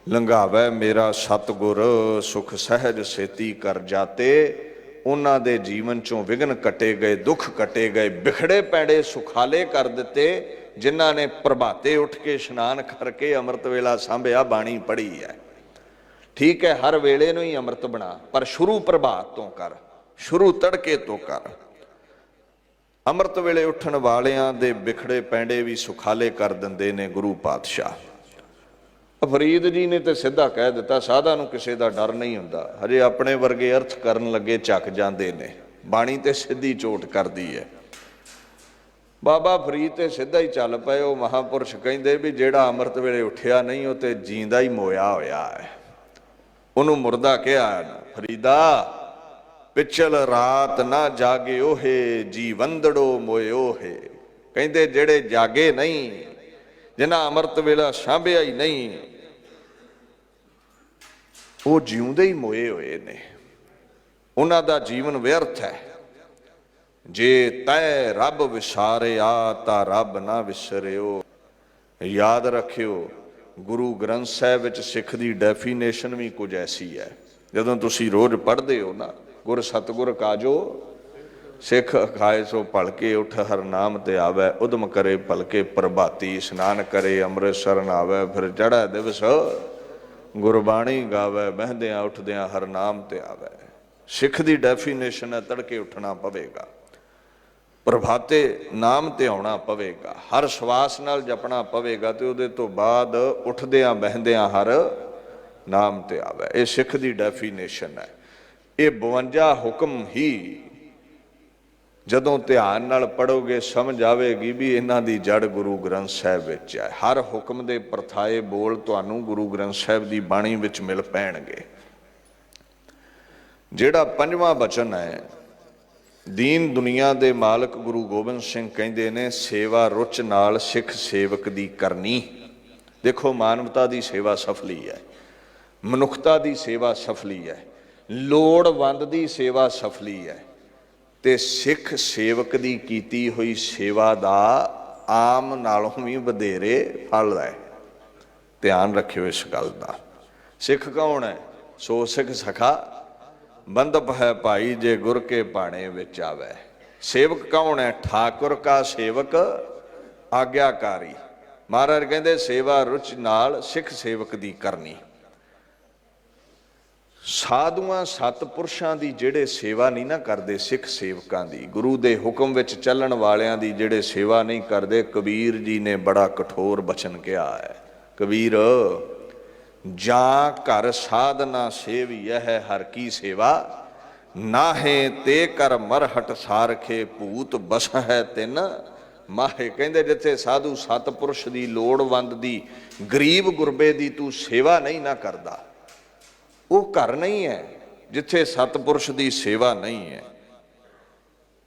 ਲੰਘਾਵੇ ਮੇਰਾ ਸਤਿਗੁਰ, ਸੁਖ ਸਹਿਜ ਸੇਤੀ ਕਰ ਜਾਤੇ। ਉਹਨਾਂ ਦੇ ਜੀਵਨ ਚੋਂ ਵਿਘਨ ਕੱਟੇ ਗਏ, ਦੁੱਖ ਕੱਟੇ ਗਏ, ਵਿਖੜੇ ਪੈੜੇ ਸੁਖਾਲੇ ਕਰ ਦਿੱਤੇ ਜਿਨ੍ਹਾਂ ਨੇ ਪ੍ਰਭਾਤੇ ਉੱਠ ਕੇ ਇਸ਼ਨਾਨ ਕਰਕੇ ਅੰਮ੍ਰਿਤ ਵੇਲਾ ਸਾਂਭਿਆ, ਬਾਣੀ ਪੜ੍ਹੀ ਹੈ। ਠੀਕ ਹੈ, ਹਰ ਵੇਲੇ ਨੂੰ ਹੀ ਅੰਮ੍ਰਿਤ ਬਣਾ, ਪਰ ਸ਼ੁਰੂ ਪ੍ਰਭਾਤ ਤੋਂ ਕਰ, ਸ਼ੁਰੂ ਤੜਕੇ ਤੋਂ ਕਰ। ਅੰਮ੍ਰਿਤ ਵੇਲੇ ਉੱਠਣ ਵਾਲਿਆਂ ਦੇ ਵਿਖੜੇ ਪੈਂਡੇ ਵੀ ਸੁਖਾਲੇ ਕਰ ਦਿੰਦੇ ਨੇ ਗੁਰੂ ਪਾਤਸ਼ਾਹ। ਫਰੀਦ ਜੀ ਨੇ ਤੇ ਸਿੱਧਾ ਕਹਿ ਦਿੱਤਾ, ਸਾਧਾ ਨੂੰ ਕਿਸੇ ਦਾ ਡਰ ਨਹੀਂ ਹੁੰਦਾ। ਹਜੇ ਆਪਣੇ ਵਰਗੇ ਅਰਥ ਕਰਨ ਲੱਗੇ ਝੱਕ ਜਾਂਦੇ ਨੇ, ਬਾਣੀ ਤੇ ਸਿੱਧੀ ਚੋਟ ਕਰਦੀ ਹੈ। ਬਾਬਾ ਫਰੀਦ ਤੇ ਸਿੱਧਾ ਹੀ ਚੱਲ ਪਏ। ਉਹ ਮਹਾਂਪੁਰਸ਼ ਕਹਿੰਦੇ ਵੀ ਜਿਹੜਾ ਅੰਮ੍ਰਿਤ ਵੇਲੇ ਉੱਠਿਆ ਨਹੀਂ ਉਹ ਤੇ ਜੀਂਦਾ ਹੀ ਮੋਇਆ ਹੋਇਆ ਹੈ। ਉਹਨੂੰ ਮੁਰਦਾ ਕਿਹਾ ਨਾ, ਫਰੀਦਾ ਪਿਛਲ ਰਾਤ ਨਾ ਜਾਗੇ ਓਹੇ, ਜੀਵੰਦੜੋ ਮੋਇਓ ਹੈ। ਕਹਿੰਦੇ ਜਿਹੜੇ ਜਾਗੇ ਨਹੀਂ, ਜਿਨ੍ਹਾਂ ਅੰਮ੍ਰਿਤ ਵੇਲਾ ਸਾਂਭਿਆ ਹੀ ਨਹੀਂ, ਉਹ ਜਿਉਂਦੇ ਹੀ ਮੋਏ ਹੋਏ ਨੇ, ਉਹਨਾਂ ਦਾ ਜੀਵਨ ਵਿਅਰਥ ਹੈ। ਜੇ ਤੈ ਰੱਬ ਵਿਸਾਰਿਆ ਤਾਂ ਰੱਬ ਨਾ ਵਿਸਰਿਓ। ਯਾਦ ਰੱਖਿਓ, ਗੁਰੂ ਗ੍ਰੰਥ ਸਾਹਿਬ ਵਿੱਚ ਸਿੱਖ ਦੀ ਡੈਫੀਨੇਸ਼ਨ ਵੀ ਕੁਝ ਐਸੀ ਹੈ। ਜਦੋਂ ਤੁਸੀਂ ਰੋਜ਼ ਪੜ੍ਹਦੇ ਹੋ ਨਾ, ਗੁਰ ਸਤਿਗੁਰ ਕਾਜੋ ਸਿੱਖ ਖਾਏ ਸੋ ਭਲਕੇ, ਉੱਠ ਹਰ ਨਾਮ ਤੇ ਆਵੈ, ਉਦਮ ਕਰੇ ਭਲਕੇ ਪ੍ਰਭਾਤੀ, ਇਸ਼ਨਾਨ ਕਰੇ ਅੰਮ੍ਰਿਤ ਸ਼ਰਨ ਆਵੈ, ਫਿਰ ਚੜ੍ਹੈ ਦਿਵਸ ਗੁਰਬਾਣੀ ਗਾਵੈ, ਬਹਿੰਦਿਆਂ ਉੱਠਦਿਆਂ ਹਰ ਨਾਮ ਤੇ ਆਵੈ। ਸਿੱਖ ਦੀ ਡੈਫੀਨੇਸ਼ਨ ਹੈ ਤੜਕੇ ਉੱਠਣਾ ਪਵੇਗਾ, ਪ੍ਰਭਾਤੇ ਨਾਮ ਤੇ ਆਉਣਾ ਪਵੇਗਾ, ਹਰ ਸਵਾਸ ਨਾਲ ਜਪਣਾ ਪਵੇਗਾ, ਤੇ ਉਹਦੇ ਤੋਂ ਬਾਅਦ ਉੱਠਦਿਆਂ ਬਹਿੰਦਿਆਂ ਹਰ ਨਾਮ ਤੇ ਆਵੈ। ਇਹ ਸਿੱਖ ਦੀ ਡੈਫੀਨੇਸ਼ਨ ਹੈ। ਇਹ 52 ਹੁਕਮ ਹੀ ਜਦੋਂ ਧਿਆਨ ਨਾਲ ਪੜ੍ਹੋਗੇ ਸਮਝ ਆਵੇਗੀ ਵੀ ਇਹਨਾਂ ਦੀ ਜੜ ਗੁਰੂ ਗ੍ਰੰਥ ਸਾਹਿਬ ਵਿੱਚ ਹੈ। ਹਰ ਹੁਕਮ ਦੇ ਪਰਥਾਏ ਬੋਲ ਤੁਹਾਨੂੰ ਗੁਰੂ ਗ੍ਰੰਥ ਸਾਹਿਬ ਦੀ ਬਾਣੀ ਵਿੱਚ ਮਿਲ ਪੈਣਗੇ। ਜਿਹੜਾ 5ਵਾਂ ਬਚਨ ਹੈ, ਦੀਨ ਦੁਨੀਆ ਦੇ ਮਾਲਕ ਗੁਰੂ ਗੋਬਿੰਦ ਸਿੰਘ ਕਹਿੰਦੇ ਨੇ, ਸੇਵਾ ਰੁਚ ਨਾਲ ਸਿੱਖ ਸੇਵਕ ਦੀ ਕਰਨੀ। ਦੇਖੋ, ਮਾਨਵਤਾ ਦੀ ਸੇਵਾ ਸਫਲੀ ਹੈ, ਮਨੁੱਖਤਾ ਦੀ ਸੇਵਾ ਸਫਲੀ ਹੈ, ਲੋੜਵੰਦ ਦੀ ਸੇਵਾ ਸਫਲੀ ਹੈ, ਤੇ ਸਿੱਖ ਸੇਵਕ ਦੀ ਕੀਤੀ ਹੋਈ ਸੇਵਾ ਦਾ ਆਮ ਨਾਲੋਂ ਵੀ ਵਧੇਰੇ ਫਲ ਹੈ। ਧਿਆਨ ਰੱਖਿਓ ਇਸ ਗੱਲ ਦਾ। ਸਿੱਖ ਕੌਣ ਹੈ? ਸੋ ਸਿੱਖ ਸਖਾ ਬੰਦਪ ਹੈ ਭਾਈ, ਜੇ ਗੁਰ ਕੇ ਭਾਣੇ ਵਿੱਚ ਆਵੈ। ਸੇਵਕ ਕੌਣ ਹੈ? ਠਾਕੁਰ ਕਾ ਸੇਵਕ ਆਗਿਆਕਾਰੀ। ਮਹਾਰਾਜ ਕਹਿੰਦੇ ਸੇਵਾ ਰੁਚ ਨਾਲ ਸਿੱਖ ਸੇਵਕ ਦੀ ਕਰਨੀ। ਸਾਧੂਆਂ ਸਤਪੁਰਸ਼ਾਂ ਦੀ ਜਿਹੜੇ ਸੇਵਾ ਨਹੀਂ ਨਾ ਕਰਦੇ, ਸਿੱਖ ਸੇਵਕਾਂ ਦੀ, ਗੁਰੂ ਦੇ ਹੁਕਮ ਵਿੱਚ ਚੱਲਣ ਵਾਲਿਆਂ ਦੀ ਜਿਹੜੇ ਸੇਵਾ ਨਹੀਂ ਕਰਦੇ, ਕਬੀਰ ਜੀ ਨੇ ਬੜਾ ਕਠੋਰ ਬਚਨ ਕਿਹਾ ਹੈ। ਕਬੀਰ ਜਾਂ ਘਰ ਸਾਧਨਾ ਸੇਵੀਐ ਹੈ ਹਰ ਕੀ ਸੇਵਾ, ਨਾਹੇ ਤੇ ਕਰ ਮਰਹਟ ਸਾਰਖੇ ਭੂਤ ਬਸ ਹੈ ਤਿੰਨ ਮਾਹੇ। ਕਹਿੰਦੇ ਜਿੱਥੇ ਸਾਧੂ ਸਤਪੁਰਸ਼ ਦੀ, ਲੋੜਵੰਦ ਦੀ, ਗਰੀਬ ਗੁਰਬੇ ਦੀ ਤੂੰ ਸੇਵਾ ਨਹੀਂ ਨਾ ਕਰਦਾ, ਉਹ ਘਰ ਨਹੀਂ ਹੈ। ਜਿੱਥੇ ਸਤਪੁਰਸ਼ ਦੀ ਸੇਵਾ ਨਹੀਂ ਹੈ,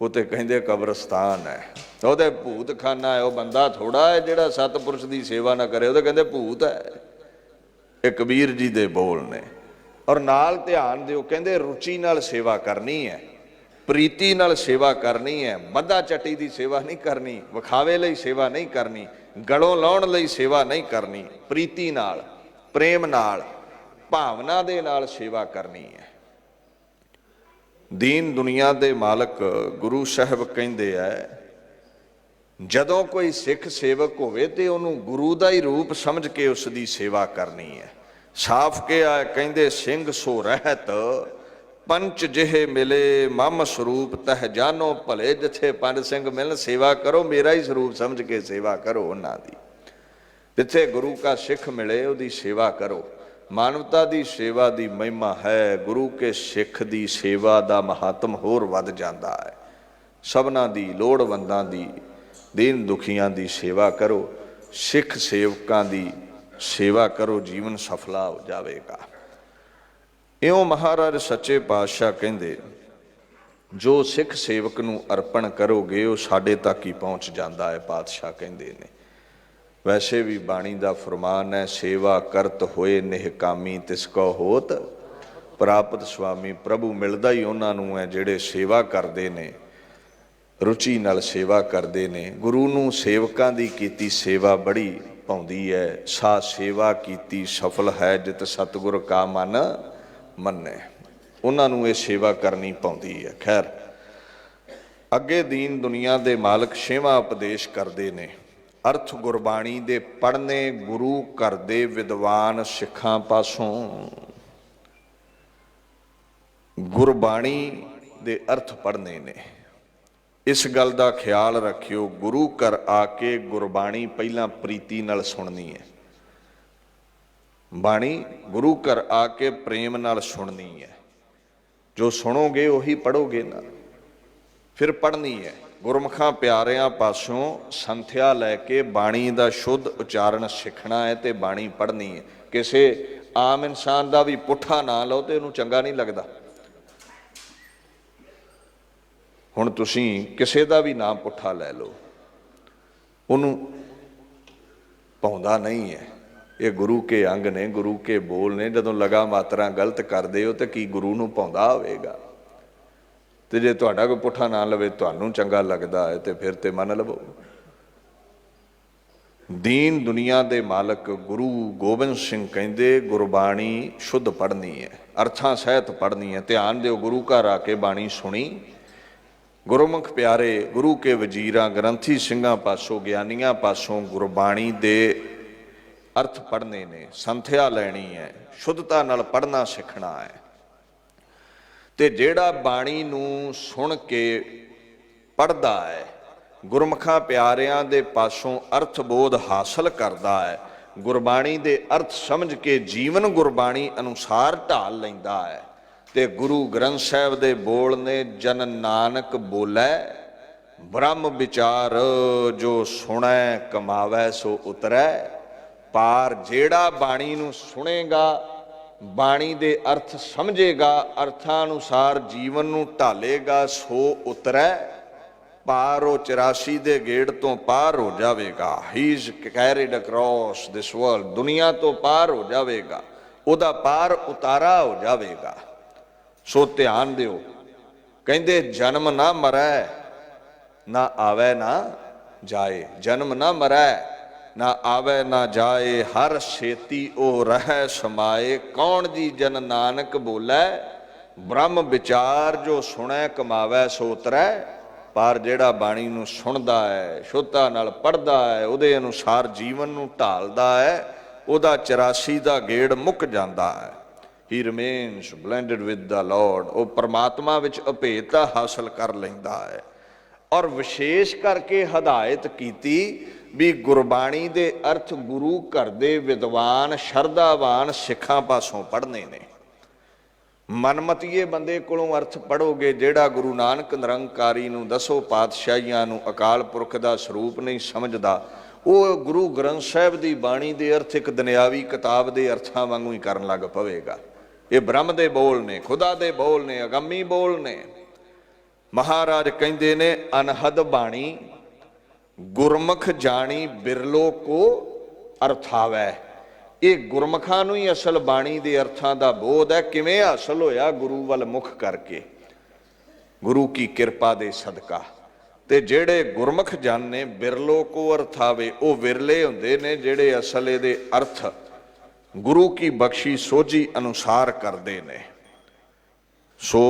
ਉਹ ਤੇ ਕਹਿੰਦੇ ਕਬਰਸਤਾਨ ਹੈ, ਉਹਦੇ ਭੂਤ ਖਾਨਾ ਹੈ। ਉਹ ਬੰਦਾ ਥੋੜਾ ਹੈ ਜਿਹੜਾ ਸਤਪੁਰਸ਼ ਦੀ ਸੇਵਾ ਨਾ ਕਰੇ, ਉਹਦੇ ਕਹਿੰਦੇ ਭੂਤ ਹੈ। ਇਹ ਕਬੀਰ ਜੀ ਦੇ ਬੋਲ ਨੇ। ਔਰ ਨਾਲ ਧਿਆਨ ਦਿਓ, ਕਹਿੰਦੇ ਰੁਚੀ ਨਾਲ ਸੇਵਾ ਕਰਨੀ ਹੈ, ਪ੍ਰੀਤੀ ਨਾਲ ਸੇਵਾ ਕਰਨੀ ਹੈ। ਬੱਧਾ ਚੱਟੀ ਦੀ ਸੇਵਾ ਨਹੀਂ ਕਰਨੀ, ਵਿਖਾਵੇ ਲਈ ਸੇਵਾ ਨਹੀਂ ਕਰਨੀ, ਗਲੋਂ ਲਾਉਣ ਲਈ ਸੇਵਾ ਨਹੀਂ ਕਰਨੀ। ਪ੍ਰੀਤੀ ਨਾਲ, ਪ੍ਰੇਮ ਨਾਲ, ਭਾਵਨਾ ਦੇ ਨਾਲ ਸੇਵਾ ਕਰਨੀ ਹੈ। दीन दुनिया दे मालक गुरु साहब कहंदे है, जदों कोई सिख सेवक होवे ते उहनूं गुरु दा ही रूप समझ के उसकी सेवा करनी है। साफ कहा कहंदे, सिंह सो रहत पंच जिहे मिले मम स्वरूप तह जानो भले। जिथे पंज सिंह मिलन सेवा करो, मेरा ही स्वरूप समझ के सेवा करो उन्हां दी। जिथे गुरु का सिख मिले उहदी सेवा करो। मानवता की सेवा की महिमा है, गुरु के सिख की सेवा का महात्म होर वध जाता है। सबना दी लोड़वंदां दी दीन दुखियां दी सेवा करो, सिख सेवकां दी सेवा करो, जीवन सफला हो जाएगा। इउं महाराज सच्चे पातशाह कहंदे, जो सिख सेवक नूं अर्पण करोगे वो साडे तक ही पहुँच जाता है। पातशाह कहंदे ने, वैसे भी बाणी का फरमान है, सेवा करत होए निहकामी तिसको होत प्राप्त स्वामी। प्रभु मिलदा ही उन्हां नूं है जिहड़े सेवा करदे ने, रुचि नाल सेवा करदे ने। गुरु नूं सेवकां दी कीती सेवा बड़ी भाउंदी है। सा सेवा कीती सफल है, जित सतगुर का मन मन्ने। उन्हां नूं ये सेवा करनी भाउंदी है। खैर, अगे दीन दुनिया दे मालक छेवां उपदेश करदे ने, अर्थ गुरबाणी दे पढ़ने गुरु घर दे विद्वान सिखां पासों। गुरबाणी दे अर्थ पढ़ने ने, इस गल का ख्याल रखियो। गुरु घर आके गुरबाणी पहला प्रीति नाल सुननी है। बाणी गुरु घर आके प्रेम नाल सुननी है। जो सुनोगे उही पढ़ोगे ना, फिर पढ़नी है। गुरमुखां प्यारियां पासों संथ्या लैके बाणी का शुद्ध उचारण सीखना है ते बाणी पढ़नी है। किसी आम इंसान का भी पुठा ना लो तो इहनूं चंगा नहीं लगता। हुण तुसीं किसी का भी नाम पुठा लै लो, उन्हों भाउंदा नहीं है। ये गुरु के अंग ने, गुरु के बोल ने। जदों लगा मात्रा गलत करदे हो तो की गुरु नूं भाउंदा होवेगा? तो जे तुहाडा कोई पुठा ना लवे, तुहानूं चंगा लगदा है तो फिर ते मन लवो। दीन दुनिया दे मालक गुरु गोबिंद सिंह कहंदे, गुरबाणी शुद्ध पढ़नी है, अर्थां सहित पढ़नी है। ध्यान दिओ, गुरु घर आके बाणी सुनी। गुरमुख प्यारे गुरु के वजीरां ग्रंथी सिंघां पासों ज्ञानियां पासों गुरबाणी दे अर्थ पढ़ने ने, संथ्या लैनी है, शुद्धता नाल पढ़ना सीखना है। ते जेड़ा बाणी नूं सुन के पढ़दा है, गुरमुखां प्यारियां दे पासों अर्थ बोध हासिल करदा है, गुरबाणी दे अर्थ समझ के जीवन गुरबाणी अनुसार ढाल लैंदा है। ते गुरु ग्रंथ साहिब दे बोल ने, जन नानक बोलै ब्रह्म विचार, जो सुनै कमावै सो उतरै पार। जेड़ा बाणी नूं सुनेगा, बाणी दे अर्थ समझेगा, अर्थानुसार जीवन नूं ढालेगा, सो उतरै पार। वो 84 दे गेड़ तो पार हो जाएगा। He is carried across this world, दुनिया तो पार हो जाएगा, उहदा पार उतारा हो जाएगा। सो ध्यान दिओ, कहंदे जन्म ना मरै ना आवे ना जाए। जन्म ना मरै ना आवे ना जाए, हर छेती ओ रहै समाए। कौन जी जन नानक बोलै ब्रह्म विचार, जो सुनै कमावै सो उतरै पार। जेड़ा बाणी नूं सुनदा है, शुद्धता नाल पढ़दा है, उहदे अनुसार जीवन नूं ढालदा है, उहदा 84 दा गेड़ मुक जांदा है। ही remains blended with the Lord, वो परमात्मा विच अभेदता हासिल कर लैंदा है। और विशेष करके हदायत कीती भी गुरबाणी दे अर्थ गुरु घर दे विद्वान शरधावान सिखां पासों पढ़ने ने। मनमतीए बंदे कोलों अर्थ पढ़ोगे, जेड़ा गुरु नानक निरंकारी नूं, दसो पातशाहियां नूं, अकाल पुरख दा स्वरूप नहीं समझदा, वो गुरु ग्रंथ साहिब दी बाणी दे अर्थ एक दुनियावी किताब दे अर्थां वांगू ही करन लग पवेगा। ये ब्रह्म दे बोल ने, खुदा दे बोल ने, अगम्मी बोल ने। महाराज कहंदे ने, अनहद बाणी गुरमुख जानी बिरलो को अर्थावै। ये गुरमुखां नूं ही असल बाणी दे अर्थां दा बोध है। किवें हासिल होया? गुरु वल मुख करके, गुरु की किरपा दे सदका। ते जेड़े गुरमुख जन ने बिरलो को अर्थावे, वो विरले हुंदे ने जेड़े असल इहदे अर्थ गुरु की बख्शी सोझी अनुसार करते ने। सो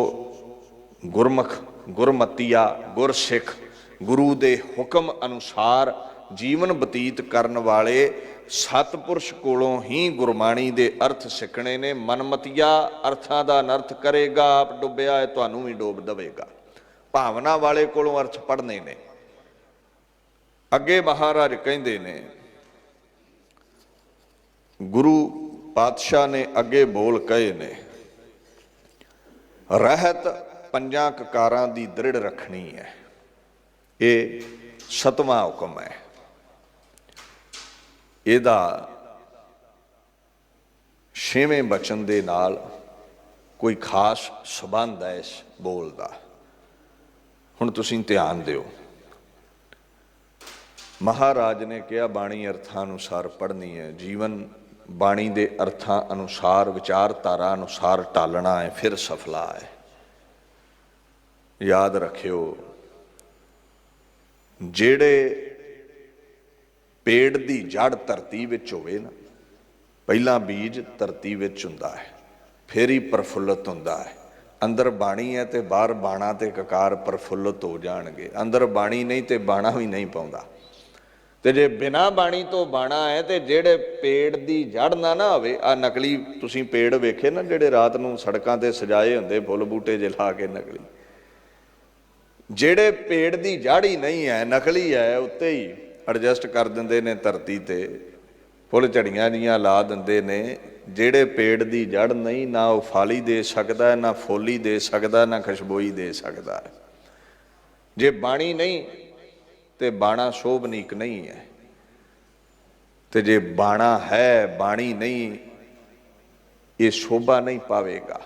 ਗੁਰਮੁਖ, ਗੁਰਮਤੀਆ, ਗੁਰਸਿੱਖ, ਗੁਰੂ ਦੇ ਹੁਕਮ ਅਨੁਸਾਰ ਜੀਵਨ ਬਤੀਤ ਕਰਨ ਵਾਲੇ ਸਤਪੁਰਸ਼ ਕੋਲੋਂ ਹੀ ਗੁਰਬਾਣੀ ਦੇ ਅਰਥ ਸਿੱਖਣੇ ਨੇ। ਮਨਮਤੀਆ ਅਰਥਾਂ ਦਾ ਅਨਰਥ ਕਰੇਗਾ, ਆਪ ਡੁੱਬਿਆ ਹੈ ਤੁਹਾਨੂੰ ਵੀ ਡੋਬ ਦੇਵੇਗਾ। ਭਾਵਨਾ ਵਾਲੇ ਕੋਲੋਂ ਅਰਥ ਪੜ੍ਹਨੇ ਨੇ। ਅੱਗੇ ਮਹਾਰਾਜ ਕਹਿੰਦੇ ਨੇ, ਗੁਰੂ ਪਾਤਸ਼ਾਹ ਨੇ ਅੱਗੇ ਬੋਲ ਕਹੇ ਨੇ, ਰਹਿਤ ਪੰਜਾਂ ਕਕਾਰਾਂ ਦੀ ਦ੍ਰਿੜ ਰੱਖਣੀ ਹੈ। ਇਹ 7ਵਾਂ ਹੁਕਮ ਹੈ। ਇਹਦਾ 6ਵੇਂ ਬਚਨ ਦੇ ਨਾਲ ਕੋਈ ਖਾਸ ਸੰਬੰਧ ਹੈ ਇਸ ਬੋਲ ਦਾ। ਹੁਣ ਤੁਸੀਂ ਧਿਆਨ ਦਿਓ। ਮਹਾਰਾਜ ਨੇ ਕਿਹਾ ਬਾਣੀ ਅਰਥਾਂ ਅਨੁਸਾਰ ਪੜ੍ਹਨੀ ਹੈ। ਜੀਵਨ ਬਾਣੀ ਦੇ ਅਰਥਾਂ ਅਨੁਸਾਰ, ਵਿਚਾਰਧਾਰਾ ਅਨੁਸਾਰ ਢਾਲਣਾ ਹੈ, ਫਿਰ ਸਫਲਾ ਹੈ। ਯਾਦ ਰੱਖਿਓ, ਜਿਹੜੇ ਪੇੜ ਦੀ ਜੜ ਧਰਤੀ ਵਿੱਚ ਹੋਵੇ ਨਾ, ਪਹਿਲਾਂ ਬੀਜ ਧਰਤੀ ਵਿੱਚ ਹੁੰਦਾ ਹੈ, ਫਿਰ ਹੀ ਪ੍ਰਫੁੱਲਤ ਹੁੰਦਾ ਹੈ। ਅੰਦਰ ਬਾਣੀ ਹੈ ਤੇ ਬਾਹਰ ਬਾਣਾ ਤੇ ਕਕਾਰ ਪ੍ਰਫੁੱਲਤ ਹੋ ਜਾਣਗੇ। ਅੰਦਰ ਬਾਣੀ ਨਹੀਂ ਤੇ ਬਾਣਾ ਵੀ ਨਹੀਂ ਪਾਉਂਦਾ। ਤੇ ਜੇ ਬਿਨਾਂ ਬਾਣੀ ਤੋਂ ਬਾਣਾ ਹੈ ਤੇ ਜਿਹੜੇ ਪੇੜ ਦੀ ਜੜ ਨਾ ਹੋਵੇ, ਆ ਨਕਲੀ ਤੁਸੀਂ ਪੇੜ ਵੇਖੇ ਨਾ ਜਿਹੜੇ ਰਾਤ ਨੂੰ ਸੜਕਾਂ ਤੇ ਸਜਾਏ ਹੁੰਦੇ ਫੁੱਲ ਬੂਟੇ ਜਿਹੇ ਲਾ ਕੇ, ਨਕਲੀ, ਜਿਹੜੇ ਪੇੜ ਦੀ ਜੜ ਹੀ ਨਹੀਂ ਹੈ, ਨਕਲੀ ਹੈ, ਉੱਤੇ ਹੀ ਐਡਜਸਟ ਕਰ ਦਿੰਦੇ ਨੇ ਧਰਤੀ ਤੇ, ਫੁੱਲ ਝੜੀਆਂ ਜੀਆਂ ਲਾ ਦਿੰਦੇ ਨੇ। ਜਿਹੜੇ ਪੇੜ ਦੀ ਜੜ ਨਹੀਂ, ਨਾ ਉਹ ਫਲ ਦੇ ਸਕਦਾ, ਨਾ ਫੁੱਲ ਦੇ ਸਕਦਾ, ਨਾ ਖੁਸ਼ਬੋਈ ਦੇ ਸਕਦਾ। ਜੇ ਬਾਣੀ ਨਹੀਂ ਤੇ ਬਾਣਾ ਸ਼ੋਭਨੀਕ ਨਹੀਂ ਹੈ, ਤੇ ਜੇ ਬਾਣਾ ਹੈ ਬਾਣੀ ਨਹੀਂ, ਇਹ ਸ਼ੋਭਾ ਨਹੀਂ ਪਾਵੇਗਾ।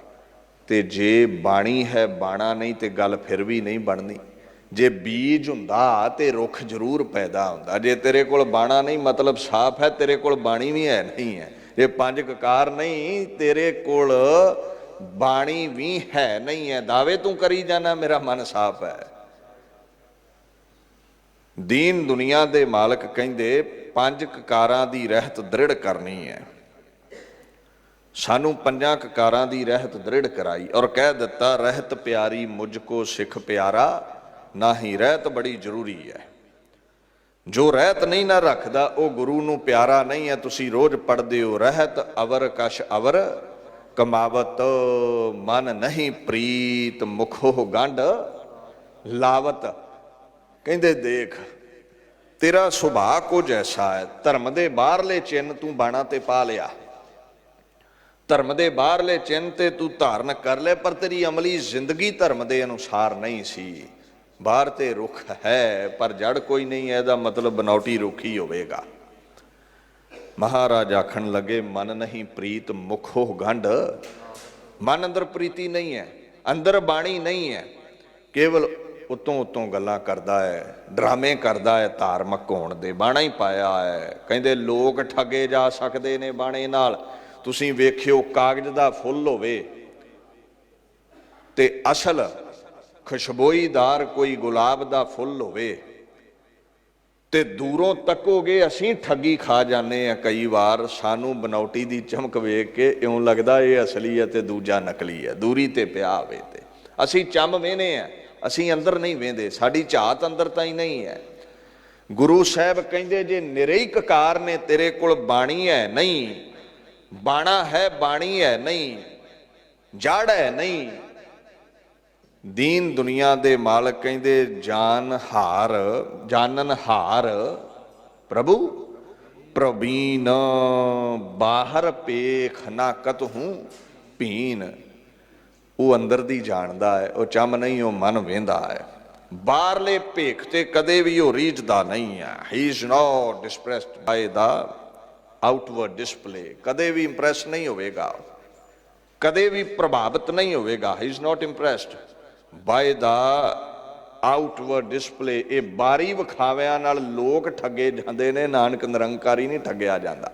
ਤੇ ਜੇ ਬਾਣੀ ਹੈ ਬਾਣਾ ਨਹੀਂ ਤੇ ਗੱਲ ਫਿਰ ਵੀ ਨਹੀਂ ਬਣਨੀ। ਜੇ ਬੀਜ ਹੁੰਦਾ ਤੇ ਰੁੱਖ ਜ਼ਰੂਰ ਪੈਦਾ ਹੁੰਦਾ। ਜੇ ਤੇਰੇ ਕੋਲ ਬਾਣਾ ਨਹੀਂ, ਮਤਲਬ ਸਾਫ਼ ਹੈ, ਤੇਰੇ ਕੋਲ ਬਾਣੀ ਵੀ ਹੈ ਨਹੀਂ ਹੈ। ਜੇ ਪੰਜ ਕਕਾਰ ਨਹੀਂ, ਤੇਰੇ ਕੋਲ ਬਾਣੀ ਵੀ ਹੈ ਨਹੀਂ ਹੈ। ਦਾਅਵੇ ਤੂੰ ਕਰੀ ਜਾਣਾ ਮੇਰਾ ਮਨ ਸਾਫ਼ ਹੈ। ਦੀਨ ਦੁਨੀਆ ਦੇ ਮਾਲਕ ਕਹਿੰਦੇ ਪੰਜ ਕਕਾਰਾਂ ਦੀ ਰਹਿਤ ਦ੍ਰਿੜ ਕਰਨੀ ਹੈ। ਸਾਨੂੰ ਪੰਜਾਂ ਕਕਾਰਾਂ ਦੀ ਰਹਿਤ ਦ੍ਰਿੜ ਕਰਾਈ ਔਰ ਕਹਿ ਦਿੱਤਾ, ਰਹਿਤ ਪਿਆਰੀ ਮੁਝ ਕੋ ਸਿੱਖ ਪਿਆਰਾ, ਨਾ ਹੀ ਰਹਿਤ ਬੜੀ ਜ਼ਰੂਰੀ ਹੈ। ਜੋ ਰਹਿਤ ਨਹੀਂ ਨਾ ਰੱਖਦਾ ਉਹ ਗੁਰੂ ਨੂੰ ਪਿਆਰਾ ਨਹੀਂ ਹੈ। ਤੁਸੀਂ ਰੋਜ਼ ਪੜ੍ਹਦੇ ਹੋ, ਰਹਿਤ ਅਵਰ ਕਛ ਅਵਰ ਕਮਾਵਤ, ਮਨ ਨਹੀਂ ਪ੍ਰੀਤ ਮੁਖੋ ਗੰਢ ਲਾਵਤ। ਕਹਿੰਦੇ ਦੇਖ, ਤੇਰਾ ਸੁਭਾਅ ਕੁਝ ਐਸਾ ਹੈ, ਧਰਮ ਦੇ ਬਾਹਰਲੇ ਚਿੰਨ੍ਹ ਤੂੰ ਬਾਣਾ ਤੇ ਪਾ ਲਿਆ, ਧਰਮ ਦੇ ਬਾਹਰਲੇ ਚਿੰਨ੍ਹ ਤੇ ਤੂੰ ਧਾਰਨ ਕਰ ਲੈ, ਪਰ ਤੇਰੀ ਅਮਲੀ ਜ਼ਿੰਦਗੀ ਧਰਮ ਦੇ ਅਨੁਸਾਰ ਨਹੀਂ ਸੀ। ਬਾਹਰ ਤੇ ਰੁੱਖ ਹੈ ਪਰ ਜੜ ਕੋਈ ਨਹੀਂ ਹੈ, ਇਹਦਾ ਮਤਲਬ ਬਨਾਵਟੀ ਰੁੱਖ ਹੀ ਹੋਵੇਗਾ। ਮਹਾਰਾਜ ਆਖਣ ਲੱਗੇ, ਮਨ ਨਹੀਂ ਪ੍ਰੀਤ ਮੁਖੋ ਗੰਢ। ਮਨ ਅੰਦਰ ਪ੍ਰੀਤੀ ਨਹੀਂ ਹੈ, ਅੰਦਰ ਬਾਣੀ ਨਹੀਂ ਹੈ, ਕੇਵਲ ਉਤੋਂ ਉਤੋਂ ਗੱਲਾਂ ਕਰਦਾ ਹੈ, ਡਰਾਮੇ ਕਰਦਾ ਹੈ ਧਾਰਮਿਕ ਹੋਣ ਦੇ। ਬਾਣਾ ਹੀ ਪਾਇਆ ਹੈ। ਕਹਿੰਦੇ ਲੋਕ ਠੱਗੇ ਜਾ ਸਕਦੇ ਨੇ ਬਾਣੇ ਨਾਲ। ਤੁਸੀਂ ਵੇਖਿਓ, ਕਾਗਜ਼ ਦਾ ਫੁੱਲ ਹੋਵੇ ਤੇ ਅਸਲ ਖੁਸ਼ਬੋਈਦਾਰ ਕੋਈ ਗੁਲਾਬ ਦਾ ਫੁੱਲ ਹੋਵੇ ਤੇ ਦੂਰੋਂ ਤੱਕੋਗੇ, ਅਸੀਂ ਠੱਗੀ ਖਾ ਜਾਂਦੇ ਆ ਕਈ ਵਾਰ। ਸਾਨੂੰ ਬਨਾਵਟੀ ਦੀ ਚਮਕ ਵੇਖ ਕੇ ਇਉਂ ਲੱਗਦਾ ਇਹ ਅਸਲੀ ਹੈ ਤੇ ਦੂਜਾ ਨਕਲੀ ਹੈ, ਦੂਰੀ ਤੇ ਪਿਆ ਹੋਵੇ ਤੇ। ਅਸੀਂ ਚੰਮ ਵੇਹਨੇ ਆ, ਅਸੀਂ ਅੰਦਰ ਨਹੀਂ ਵੇਂਦੇ, ਸਾਡੀ ਝਾਤ ਅੰਦਰ ਤਾਂ ਹੀ ਨਹੀਂ ਹੈ। ਗੁਰੂ ਸਾਹਿਬ ਕਹਿੰਦੇ ਜੇ ਨਿਰੇ ਕਕਾਰ ਨੇ ਤੇਰੇ ਕੋਲ ਬਾਣੀ ਹੈ ਨਹੀਂ, ਬਾਣਾ ਹੈ ਬਾਣੀ ਹੈ ਨਹੀਂ, ਜੜ ਹੈ ਨਹੀਂ। ਦੀਨ ਦੁਨੀਆ ਦੇ ਮਾਲਕ ਕਹਿੰਦੇ ਜਾਨ ਹਾਰ, ਜਾਨਨ ਹਾਰ ਪ੍ਰਭੂ ਪ੍ਰਵੀਨ, ਬਾਹਰ ਪੇਖ ਨਾ ਕਤਹੂੰ ਭੀਨ। ਉਹ ਅੰਦਰ ਦੀ ਜਾਣਦਾ ਹੈ, ਉਹ ਚੰਮ ਨਹੀਂ, ਉਹ ਮਨ ਵੇਂਦਾ ਹੈ। ਬਾਹਰਲੇ ਭੇਖ ਤੇ ਕਦੇ ਵੀ ਉਹ ਰੀਝਦਾ ਨਹੀਂ ਹੈ। He is not depressed by the outward display. ਕਦੇ ਵੀ ਇੰਪ੍ਰੈਸ ਨਹੀਂ ਹੋਵੇਗਾ, ਕਦੇ ਵੀ ਪ੍ਰਭਾਵਿਤ ਨਹੀਂ ਹੋਵੇਗਾ। He is not impressed by the outward display. ਇਹ ਬਾਰੀ ਵਿਖਾਵਿਆਂ ਨਾਲ ਲੋਕ ਠੱਗੇ ਜਾਂਦੇ ਨੇ, ਨਾਨਕ ਨਿਰੰਕਾਰੀ ਨਹੀਂ ਠੱਗਿਆ ਜਾਂਦਾ।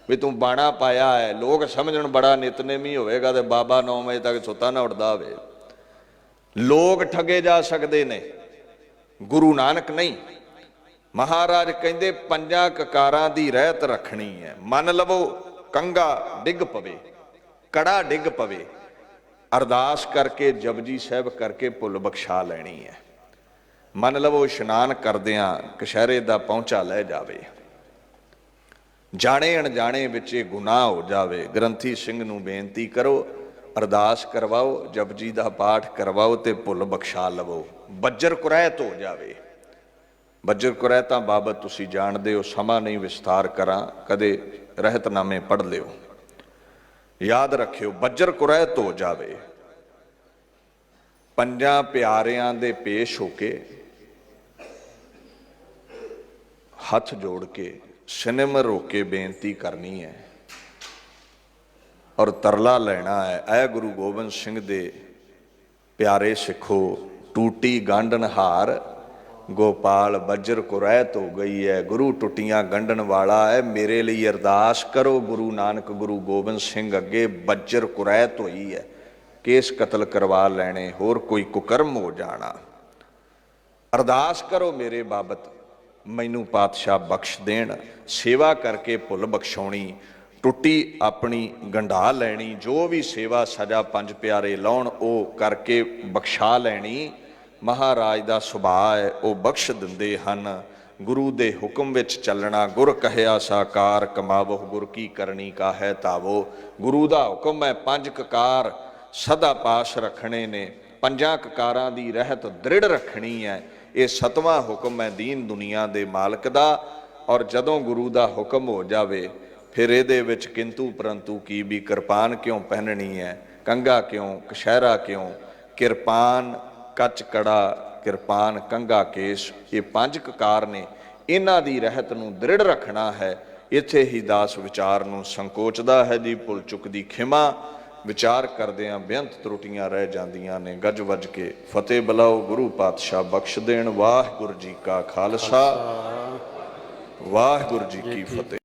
ਵੀ ਤੂੰ ਬਾਣਾ ਪਾਇਆ ਹੈ, ਲੋਕ ਸਮਝਣ ਬੜਾ ਨਿਤਨੇਮੀ ਹੋਵੇਗਾ ਤੇ ਬਾਬਾ 9 ਵਜੇ ਤੱਕ ਸੁੱਤਾ ਨਾ ਉੱਠਦਾ ਹੋਵੇ। ਲੋਕ ਠੱਗੇ ਜਾ ਸਕਦੇ ਨੇ, ਗੁਰੂ ਨਾਨਕ ਨਹੀਂ। ਮਹਾਰਾਜ ਕਹਿੰਦੇ ਪੰਜਾਂ ਕਕਾਰਾਂ ਦੀ ਰਹਿਤ ਰੱਖਣੀ ਹੈ। ਮੰਨ ਲਵੋ ਕੰਗਾ ਡਿੱਗ ਪਵੇ, ਕੜਾ ਡਿੱਗ ਪਵੇ, ਅਰਦਾਸ ਕਰਕੇ ਜਪਜੀ ਸਾਹਿਬ ਕਰਕੇ ਭੁੱਲ ਬਖਸ਼ਾ ਲੈਣੀ ਹੈ। ਮੰਨ ਲਵੋ ਇਸ਼ਨਾਨ ਕਰਦਿਆਂ ਕਛਹਿਰੇ ਦਾ ਪਹੁੰਚਾ ਲੈ ਜਾਵੇ, ਜਾਣੇ ਅਣਜਾਣੇ ਵਿੱਚ ਇਹ ਗੁਨਾਹ ਹੋ ਜਾਵੇ, ਗ੍ਰੰਥੀ ਸਿੰਘ ਨੂੰ ਬੇਨਤੀ ਕਰੋ, ਅਰਦਾਸ ਕਰਵਾਓ, ਜਪਜੀ ਦਾ ਪਾਠ ਕਰਵਾਓ ਤੇ ਭੁੱਲ ਬਖਸ਼ਾ ਲਵੋ। ਬੱਜਰ ਕੁਰੈਤ ਹੋ ਜਾਵੇ। ਬੱਜਰ ਕੁਰੈਤਾਂ ਬਾਬਤ ਤੁਸੀਂ ਜਾਣਦੇ ਹੋ, ਸਮਾਂ ਨਹੀਂ ਵਿਸਥਾਰ ਕਰਾਂ, ਕਦੇ ਰਹਿਤਨਾਮੇ ਪੜ੍ਹ ਲਿਓ, ਯਾਦ ਰੱਖਿਓ। ਬੱਜਰ ਕੁਰੈਤ ਹੋ ਜਾਵੇ। ਪੰਜਾਂ ਪਿਆਰਿਆਂ ਦੇ ਪੇਸ਼ ਹੋ ਕੇ ਹੱਥ ਜੋੜ ਕੇ ਸਿਨਮਰ ਹੋ ਕੇ ਬੇਨਤੀ ਕਰਨੀ ਹੈ ਔਰ ਤਰਲਾ ਲੈਣਾ ਹੈ, ਐ ਗੁਰੂ ਗੋਬਿੰਦ ਸਿੰਘ ਦੇ ਪਿਆਰੇ ਸਿੱਖੋ, ਟੂਟੀ ਗੰਢਨ ਹਾਰ ਗੋਪਾਲ ਬੱਜਰ ਕੁਰੈਤ ਹੋ ਗਈ ਹੈ। ਗੁਰੂ ਟੁੱਟੀਆਂ ਗੰਢਣ ਵਾਲਾ ਹੈ, ਮੇਰੇ ਲਈ ਅਰਦਾਸ ਕਰੋ। ਗੁਰੂ ਨਾਨਕ ਗੁਰੂ ਗੋਬਿੰਦ ਸਿੰਘ ਅੱਗੇ ਬੱਜਰ ਕੁਰੈਤ ਹੋਈ ਹੈ, ਕੇਸ ਕਤਲ ਕਰਵਾ ਲੈਣੇ, ਹੋਰ ਕੋਈ ਕੁਕਰਮ ਹੋ ਜਾਣਾ। ਅਰਦਾਸ ਕਰੋ ਮੇਰੇ ਬਾਬਤ, ਮੈਨੂੰ ਪਾਤਸ਼ਾਹ ਬਖਸ਼ ਦੇਣ। ਸੇਵਾ ਕਰਕੇ ਭੁੱਲ ਬਖਸ਼ਾਉਣੀ, ਟੁੱਟੀ ਆਪਣੀ ਗੰਢਾ ਲੈਣੀ, ਜੋ ਵੀ ਸੇਵਾ ਸਜਾ ਪੰਜ ਪਿਆਰੇ ਲਾਉਣ ਉਹ ਕਰਕੇ ਬਖਸ਼ਾ ਲੈਣੀ। ਮਹਾਰਾਜ ਦਾ ਸੁਭਾਅ ਹੈ, ਉਹ ਬਖਸ਼ ਦਿੰਦੇ ਹਨ। ਗੁਰੂ ਦੇ ਹੁਕਮ ਵਿੱਚ ਚੱਲਣਾ, ਗੁਰ ਕਹਿਆ ਸਾਕਾਰ ਕਮਾਵੋ, ਗੁਰ ਕੀ ਕਰਨੀ ਕਾਹੈ ਤਾਵੋ। ਗੁਰੂ ਦਾ ਹੁਕਮ ਹੈ, ਪੰਜ ਕਕਾਰ ਸਦਾ ਪਾਸ ਰੱਖਣੇ ਨੇ, ਪੰਜਾਂ ਕਕਾਰਾਂ ਦੀ ਰਹਿਤ ਦ੍ਰਿੜ ਰੱਖਣੀ ਹੈ। ਇਹ ਸਤਵਾਂ ਹੁਕਮ ਹੈ ਦੀਨ ਦੁਨੀਆ ਦੇ ਮਾਲਕ ਦਾ। ਔਰ ਜਦੋਂ ਗੁਰੂ ਦਾ ਹੁਕਮ ਹੋ ਜਾਵੇ ਫਿਰ ਇਹਦੇ ਵਿੱਚ ਕਿੰਤੂ ਪਰੰਤੂ ਕੀ ਵੀ। ਕਿਰਪਾਨ ਕਿਉਂ ਪਹਿਨਣੀ ਹੈ, ਕੰਘਾ ਕਿਉਂ, ਕਛਹਿਰਾ ਕਿਉਂ, ਕਿਰਪਾਨ ਕੱਚ ਕੜਾ, ਕਿਰਪਾਨ ਕੰਘਾ ਕੇਸ, ਇਹ ਪੰਜ ਕਕਾਰ ਨੇ, ਇਹਨਾਂ ਦੀ ਰਹਿਤ ਨੂੰ ਦ੍ਰਿੜ ਰੱਖਣਾ ਹੈ। ਇੱਥੇ ਹੀ ਦਾਸ ਵਿਚਾਰ ਨੂੰ ਸੰਕੋਚਦਾ ਹੈ ਜੀ। ਭੁੱਲ ਚੁੱਕ ਦੀ ਖਿਮਾ, ਵਿਚਾਰ ਕਰਦਿਆਂ ਬੇਅੰਤ ਤਰੁੱਟੀਆਂ ਰਹਿ ਜਾਂਦੀਆਂ ਨੇ। ਗੱਜ ਵੱਜ ਕੇ ਫਤਿਹ ਬੁਲਾਓ, ਗੁਰੂ ਪਾਤਸ਼ਾਹ ਬਖਸ਼ ਦੇਣ। ਵਾਹਿਗੁਰੂ ਜੀ ਕਾ ਖਾਲਸਾ, ਵਾਹਿਗੁਰੂ ਜੀ ਕੀ ਫਤਿਹ।